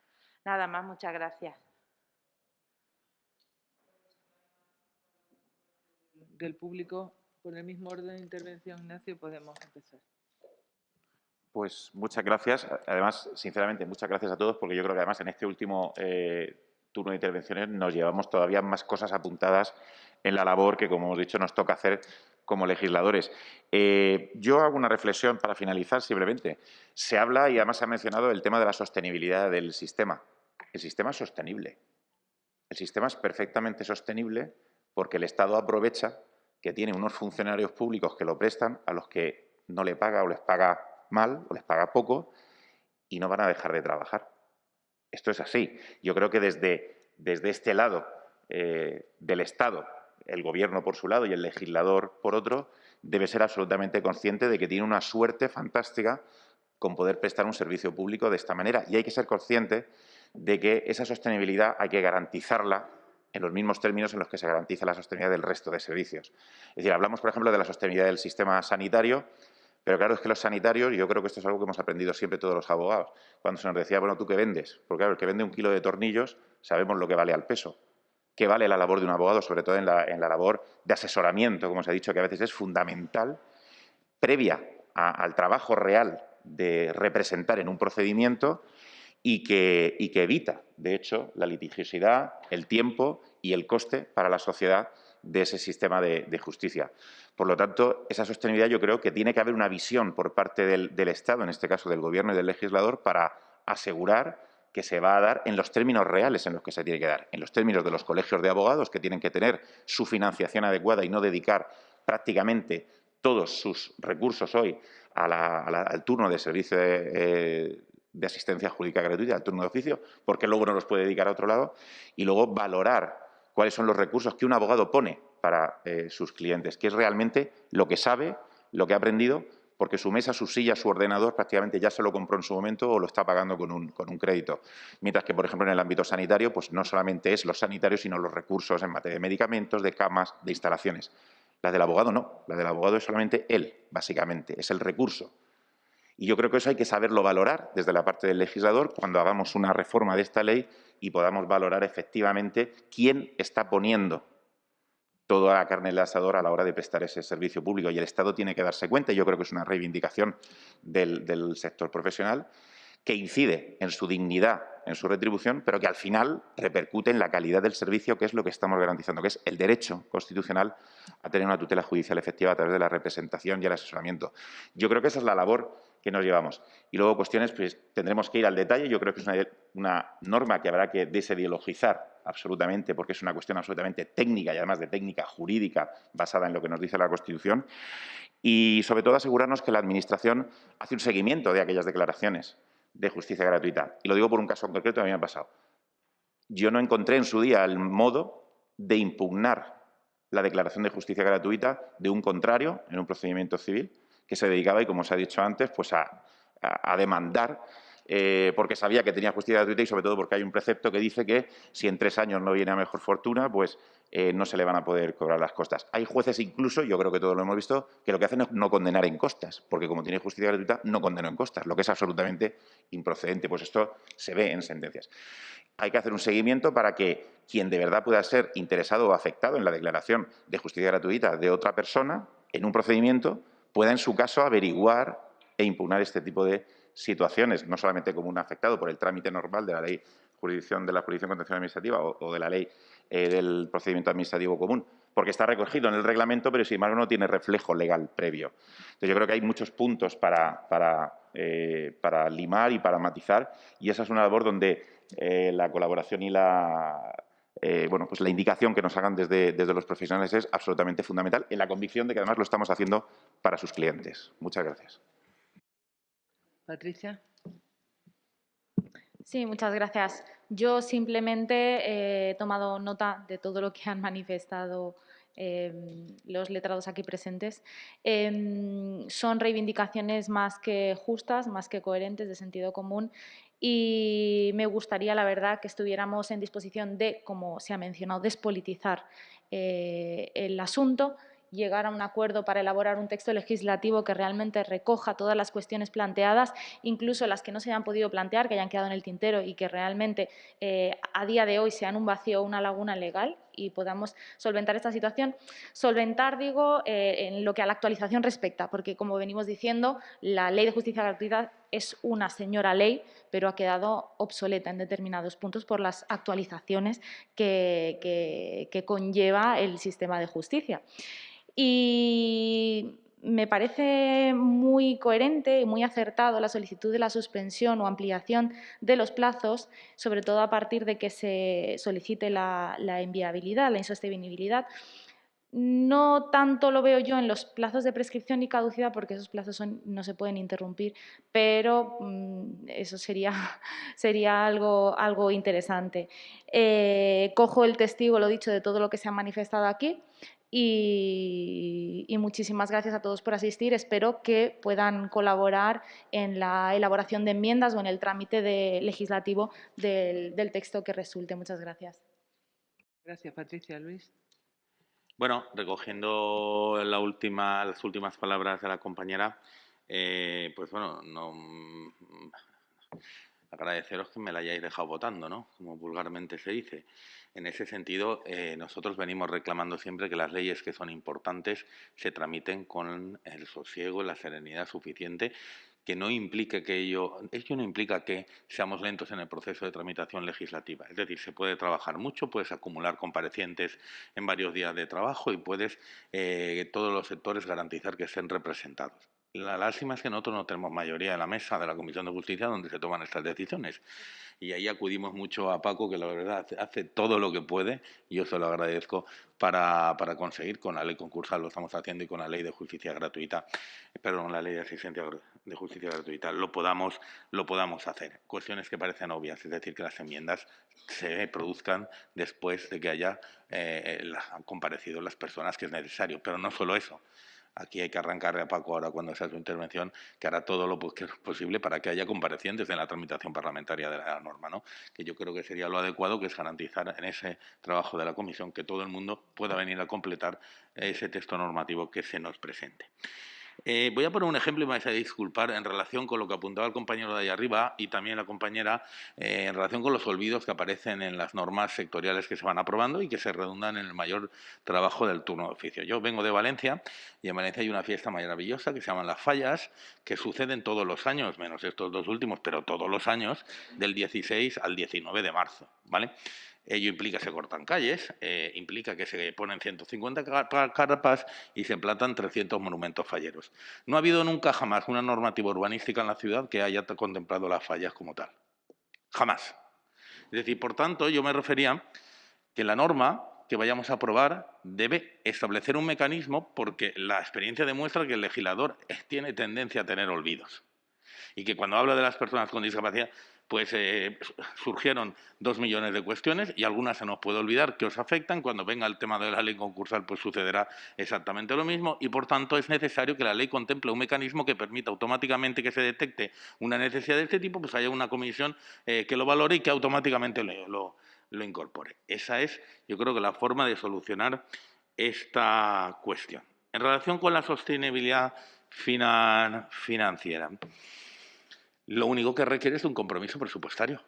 Nada más, muchas gracias. Del público, por el mismo orden de intervención, Ignacio, podemos empezar. Pues muchas gracias. Además, sinceramente, muchas gracias a todos, porque yo creo que además en este último turno de intervenciones nos llevamos todavía más cosas apuntadas en la labor que, como hemos dicho, nos toca hacer como legisladores. Yo hago una reflexión para finalizar simplemente. Se habla, y además se ha mencionado, el tema de la sostenibilidad del sistema. El sistema es sostenible. El sistema es perfectamente sostenible porque el Estado aprovecha que tiene unos funcionarios públicos que lo prestan, a los que no le paga o les paga mal o les paga poco y no van a dejar de trabajar. Esto es así. Yo creo que desde este lado del Estado, el Gobierno por su lado y el legislador por otro, debe ser absolutamente consciente de que tiene una suerte fantástica con poder prestar un servicio público de esta manera. Y hay que ser consciente de que esa sostenibilidad hay que garantizarla en los mismos términos en los que se garantiza la sostenibilidad del resto de servicios. Es decir, hablamos, por ejemplo, de la sostenibilidad del sistema sanitario, pero claro, es que los sanitarios, y yo creo que esto es algo que hemos aprendido siempre todos los abogados, cuando se nos decía, bueno, ¿tú qué vendes? Porque claro, el que vende 1 kilo de tornillos, sabemos lo que vale al peso. ¿Qué vale la labor de un abogado? Sobre todo en la labor de asesoramiento, como se ha dicho, que a veces es fundamental, previa al trabajo real de representar en un procedimiento y que evita, de hecho, la litigiosidad, el tiempo y el coste para la sociedad de ese sistema de justicia. Por lo tanto, esa sostenibilidad yo creo que tiene que haber una visión por parte del Estado, en este caso del Gobierno y del legislador, para asegurar que se va a dar en los términos reales en los que se tiene que dar, en los términos de los colegios de abogados, que tienen que tener su financiación adecuada y no dedicar prácticamente todos sus recursos hoy al turno de servicio de asistencia jurídica gratuita, al turno de oficio, porque luego no los puede dedicar a otro lado, y luego valorar cuáles son los recursos que un abogado pone para sus clientes, que es realmente lo que sabe, lo que ha aprendido, porque su mesa, su silla, su ordenador prácticamente ya se lo compró en su momento o lo está pagando con un crédito. Mientras que, por ejemplo, en el ámbito sanitario, pues no solamente es los sanitarios, sino los recursos en materia de medicamentos, de camas, de instalaciones. La del abogado no, la del abogado es solamente él, básicamente, es el recurso. Y yo creo que eso hay que saberlo valorar desde la parte del legislador cuando hagamos una reforma de esta ley y podamos valorar efectivamente quién está poniendo toda la carne en el asador a la hora de prestar ese servicio público. Y el Estado tiene que darse cuenta, y yo creo que es una reivindicación del sector profesional, que incide en su dignidad, en su retribución, pero que al final repercute en la calidad del servicio, que es lo que estamos garantizando, que es el derecho constitucional a tener una tutela judicial efectiva a través de la representación y el asesoramiento. Yo creo que esa es la labor que nos llevamos. Y luego cuestiones, pues tendremos que ir al detalle. Yo creo que es una norma que habrá que desideologizar absolutamente, porque es una cuestión absolutamente técnica y además de técnica jurídica basada en lo que nos dice la Constitución. Y sobre todo asegurarnos que la Administración hace un seguimiento de aquellas declaraciones de justicia gratuita. Y lo digo por un caso concreto que a mí me ha pasado. Yo no encontré en su día el modo de impugnar la declaración de justicia gratuita de un contrario en un procedimiento civil que se dedicaba, y como se ha dicho antes, pues a demandar porque sabía que tenía justicia gratuita y sobre todo porque hay un precepto que dice que si en 3 años no viene a mejor fortuna, pues no se le van a poder cobrar las costas. Hay jueces incluso, yo creo que todos lo hemos visto, que lo que hacen es no condenar en costas, porque como tiene justicia gratuita, no condenó en costas, lo que es absolutamente improcedente. Pues esto se ve en sentencias. Hay que hacer un seguimiento para que quien de verdad pueda ser interesado o afectado en la declaración de justicia gratuita de otra persona en un procedimiento pueda en su caso averiguar e impugnar este tipo de situaciones, no solamente como un afectado por el trámite normal de la ley de la jurisdicción contencioso administrativa o de la ley del procedimiento administrativo común, porque está recogido en el reglamento, pero sin embargo no tiene reflejo legal previo. Entonces, yo creo que hay muchos puntos para limar y para matizar, y esa es una labor donde la colaboración y la indicación que nos hagan desde los profesionales es absolutamente fundamental, en la convicción de que además lo estamos haciendo para sus clientes. Muchas gracias. Patricia. Sí, muchas gracias. Yo simplemente he tomado nota de todo lo que han manifestado los letrados aquí presentes, son reivindicaciones más que justas, más que coherentes, de sentido común, y me gustaría, la verdad, que estuviéramos en disposición de, como se ha mencionado, despolitizar el asunto, llegar a un acuerdo para elaborar un texto legislativo que realmente recoja todas las cuestiones planteadas, incluso las que no se hayan podido plantear, que hayan quedado en el tintero y que realmente a día de hoy sean un vacío o una laguna legal y podamos solventar esta situación. Solventar, digo, en lo que a la actualización respecta, porque, como venimos diciendo, la Ley de Justicia Gratuita es una señora ley, pero ha quedado obsoleta en determinados puntos por las actualizaciones que conlleva el sistema de justicia. Y me parece muy coherente y muy acertado la solicitud de la suspensión o ampliación de los plazos, sobre todo a partir de que se solicite la inviabilidad, la insostenibilidad. No tanto lo veo yo en los plazos de prescripción y caducidad, porque esos plazos no se pueden interrumpir, pero eso sería algo interesante. Cojo el testigo, lo dicho, de todo lo que se ha manifestado aquí y muchísimas gracias a todos por asistir. Espero que puedan colaborar en la elaboración de enmiendas o en el trámite legislativo del texto que resulte. Muchas gracias. Gracias, Patricia. Luis. Bueno, recogiendo las últimas palabras de la compañera, pues bueno, agradeceros que me la hayáis dejado votando, ¿no? Como vulgarmente se dice. En ese sentido, nosotros venimos reclamando siempre que las leyes que son importantes se tramiten con el sosiego y la serenidad suficiente, que no implique que ello no implica que seamos lentos en el proceso de tramitación legislativa. Es decir, se puede trabajar mucho, puedes acumular comparecientes en varios días de trabajo y puedes, todos los sectores, garantizar que estén representados. La lástima es que nosotros no tenemos mayoría en la mesa de la Comisión de Justicia donde se toman estas decisiones. Y ahí acudimos mucho a Paco, que la verdad hace todo lo que puede, y yo se lo agradezco, para conseguir, con la ley concursal lo estamos haciendo y con la ley de justicia gratuita, perdón, la ley de asistencia de justicia gratuita, lo podamos hacer. Cuestiones que parecen obvias, es decir, que las enmiendas se produzcan después de que haya han comparecido las personas que es necesario, pero no solo eso. Aquí hay que arrancarle a Paco ahora cuando sea su intervención, que hará todo lo posible para que haya comparecientes en la tramitación parlamentaria de la norma, ¿no? Que yo creo que sería lo adecuado, que es garantizar en ese trabajo de la comisión que todo el mundo pueda venir a completar ese texto normativo que se nos presente. Voy a poner un ejemplo y me vais a disculpar en relación con lo que apuntaba el compañero de ahí arriba y también la compañera en relación con los olvidos que aparecen en las normas sectoriales que se van aprobando y que se redundan en el mayor trabajo del turno de oficio. Yo vengo de Valencia y en Valencia hay una fiesta maravillosa que se llaman las Fallas, que suceden todos los años, menos estos dos últimos, pero todos los años, del 16 al 19 de marzo, ¿vale? Ello implica que se cortan calles, implica que se ponen 150 carpas y se emplatan 300 monumentos falleros. No ha habido nunca jamás una normativa urbanística en la ciudad que haya contemplado las fallas como tal. Jamás. Es decir, por tanto, yo me refería que la norma que vayamos a aprobar debe establecer un mecanismo, porque la experiencia demuestra que el legislador tiene tendencia a tener olvidos. Y que cuando habla de las personas con discapacidad, pues surgieron 2 millones de cuestiones y algunas se nos puede olvidar que os afectan. Cuando venga el tema de la ley concursal, pues sucederá exactamente lo mismo y, por tanto, es necesario que la ley contemple un mecanismo que permita automáticamente que se detecte una necesidad de este tipo, pues haya una comisión que lo valore y que automáticamente lo incorpore. Esa es, yo creo, que la forma de solucionar esta cuestión. En relación con la sostenibilidad financiera, lo único que requiere es un compromiso presupuestario.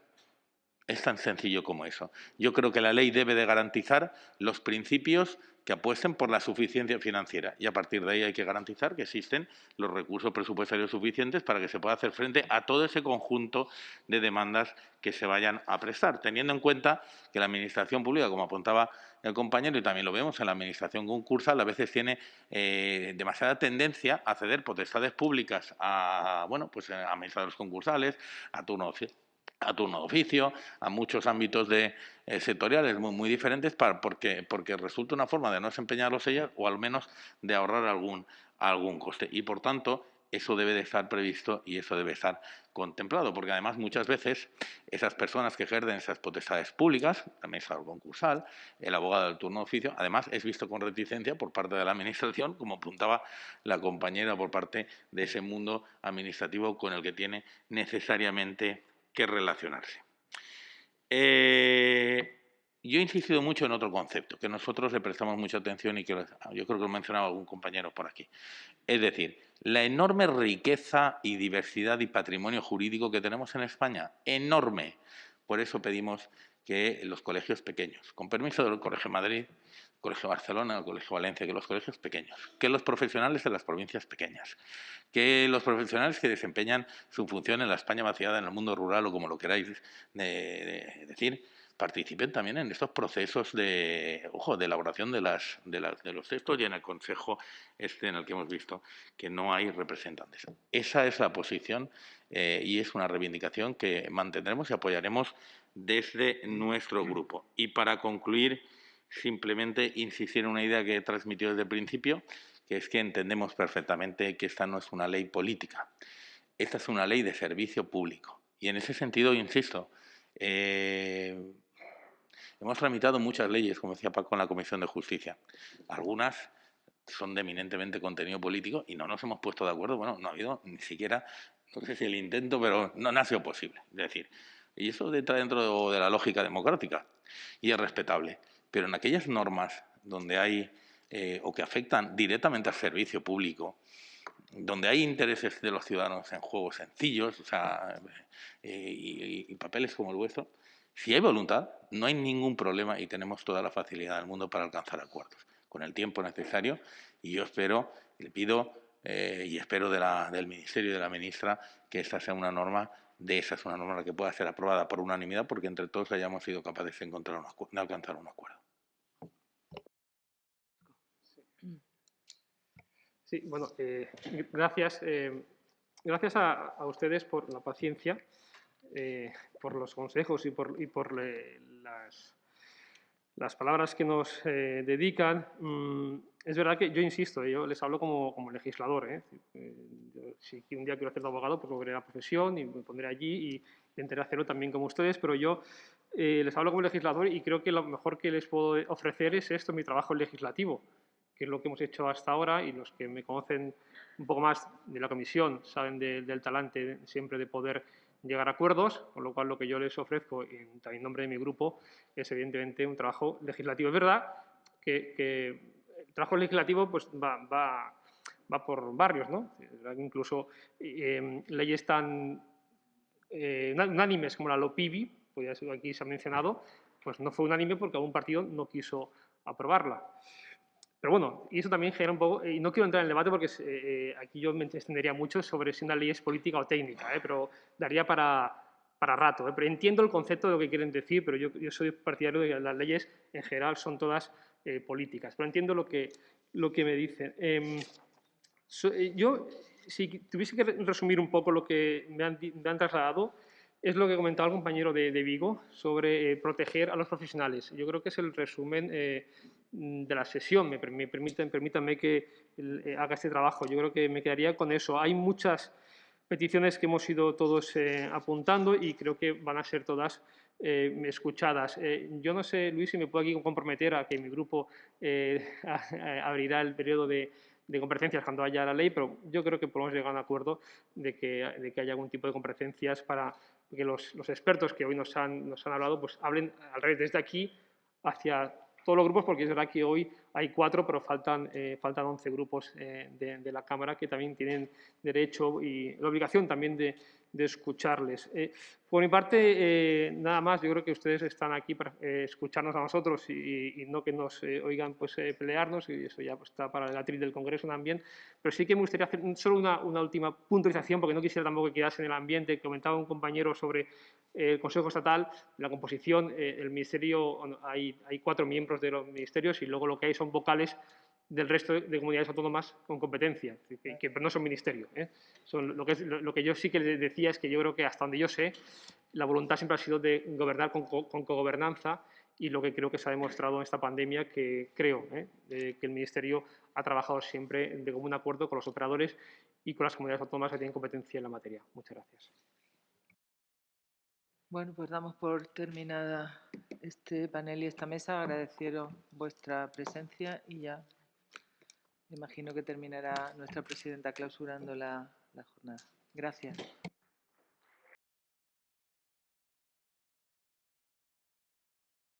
Es tan sencillo como eso. Yo creo que la ley debe de garantizar los principios que apuesten por la suficiencia financiera y a partir de ahí hay que garantizar que existen los recursos presupuestarios suficientes para que se pueda hacer frente a todo ese conjunto de demandas que se vayan a prestar, teniendo en cuenta que la Administración pública, como apuntaba el compañero, y también lo vemos en la Administración concursal, a veces tiene demasiada tendencia a ceder potestades públicas a, bueno, pues a administradores concursales, a turno de oficio, a muchos ámbitos sectoriales muy diferentes, porque resulta una forma de no desempeñarlos ellas o al menos de ahorrar algún coste. Y, por tanto, eso debe de estar previsto y eso debe estar contemplado, porque además muchas veces esas personas que ejercen esas potestades públicas, la administrador concursal, el abogado del turno de oficio, además es visto con reticencia por parte de la Administración, como apuntaba la compañera, por parte de ese mundo administrativo con el que tiene necesariamente que relacionarse. Yo he insistido mucho en otro concepto, que nosotros le prestamos mucha atención y que yo creo que lo mencionaba algún compañero por aquí. Es decir, la enorme riqueza y diversidad y patrimonio jurídico que tenemos en España, enorme. Por eso pedimos que los colegios pequeños, con permiso del Colegio Madrid, Colegio Barcelona, el Colegio Valencia, que los colegios pequeños, que los profesionales de las provincias pequeñas, que los profesionales que desempeñan su función en la España vaciada, en el mundo rural o como lo queráis decir, participen también en estos procesos de elaboración de los textos y en el Consejo en el que hemos visto que no hay representantes. Esa es la posición y es una reivindicación que mantendremos y apoyaremos desde nuestro grupo. Y para concluir, simplemente insistir en una idea que he transmitido desde el principio, que es que entendemos perfectamente que esta no es una ley política, esta es una ley de servicio público. Y en ese sentido, insisto, hemos tramitado muchas leyes, como decía Paco, en la Comisión de Justicia. Algunas son de eminentemente contenido político y no nos hemos puesto de acuerdo. Bueno, no ha habido ni siquiera, no sé si el intento, pero no ha sido posible. Es decir, y eso entra dentro de la lógica democrática y es respetable. Pero en aquellas normas donde hay o que afectan directamente al servicio público, donde hay intereses de los ciudadanos en juegos sencillos, o sea, y papeles como el vuestro, si hay voluntad, no hay ningún problema y tenemos toda la facilidad del mundo para alcanzar acuerdos, con el tiempo necesario. Y yo espero, le pido y espero del Ministerio y de la Ministra que esta sea una norma la que pueda ser aprobada por unanimidad, porque entre todos hayamos sido capaces de alcanzar un acuerdo. Sí, bueno, gracias. Gracias a ustedes por la paciencia, por los consejos y por las palabras que nos dedican. Es verdad que yo insisto, yo les hablo como legislador. Si un día quiero hacer de abogado, pues volveré a la profesión y me pondré allí y intentaré hacerlo también como ustedes, pero yo les hablo como legislador y creo que lo mejor que les puedo ofrecer es esto, mi trabajo legislativo, que es lo que hemos hecho hasta ahora, y los que me conocen un poco más de la comisión saben del talante siempre de poder llegar a acuerdos, con lo cual lo que yo les ofrezco en nombre de mi grupo es evidentemente un trabajo legislativo. Es verdad que el trabajo legislativo pues, va por barrios, ¿no? Incluso leyes tan unánimes como la LOPIBI, pues aquí se ha mencionado, pues no fue unánime porque algún partido no quiso aprobarla. Pero bueno, y eso también genera un poco, y no quiero entrar en el debate porque aquí yo me extendería mucho sobre si una ley es política o técnica, pero daría para rato. Pero entiendo el concepto de lo que quieren decir, pero yo soy partidario de que las leyes en general son todas políticas. Pero entiendo lo que me dicen. Yo, si tuviese que resumir un poco lo que me han trasladado, es lo que comentaba el compañero de Vigo sobre proteger a los profesionales. Yo creo que es el resumen de la sesión. Permítanme que haga este trabajo. Yo creo que me quedaría con eso. Hay muchas peticiones que hemos ido todos apuntando y creo que van a ser todas escuchadas. Yo no sé, Luis, si me puedo aquí comprometer a que mi grupo abrirá el periodo de comparecencias cuando haya la ley, pero yo creo que podemos llegar a un acuerdo de que haya algún tipo de comparecencias para que los expertos que hoy nos han hablado pues hablen al revés, desde aquí hacia todos los grupos, porque es verdad que hoy hay 4, pero faltan 11 grupos de la Cámara que también tienen derecho y la obligación también de escucharles. Por mi parte, nada más, yo creo que ustedes están aquí para escucharnos a nosotros y no que nos oigan pues, pelearnos, y eso ya pues, está para el atril del Congreso también, pero sí que me gustaría hacer solo una última puntualización, porque no quisiera tampoco quedarse en el ambiente. Comentaba un compañero sobre el Consejo Estatal, la composición, el Ministerio, hay 4 miembros de los ministerios y luego lo que hay son vocales del resto de comunidades autónomas con competencia, que no son ministerio. Son lo que yo sí que les decía es que yo creo que hasta donde yo sé, la voluntad siempre ha sido de gobernar con cogobernanza, y lo que creo que se ha demostrado en esta pandemia, que creo que el ministerio ha trabajado siempre de común acuerdo con los operadores y con las comunidades autónomas que tienen competencia en la materia. Muchas gracias. Bueno, pues damos por terminada este panel y esta mesa. Agradeceros vuestra presencia y ya me imagino que terminará nuestra presidenta clausurando la jornada. Gracias.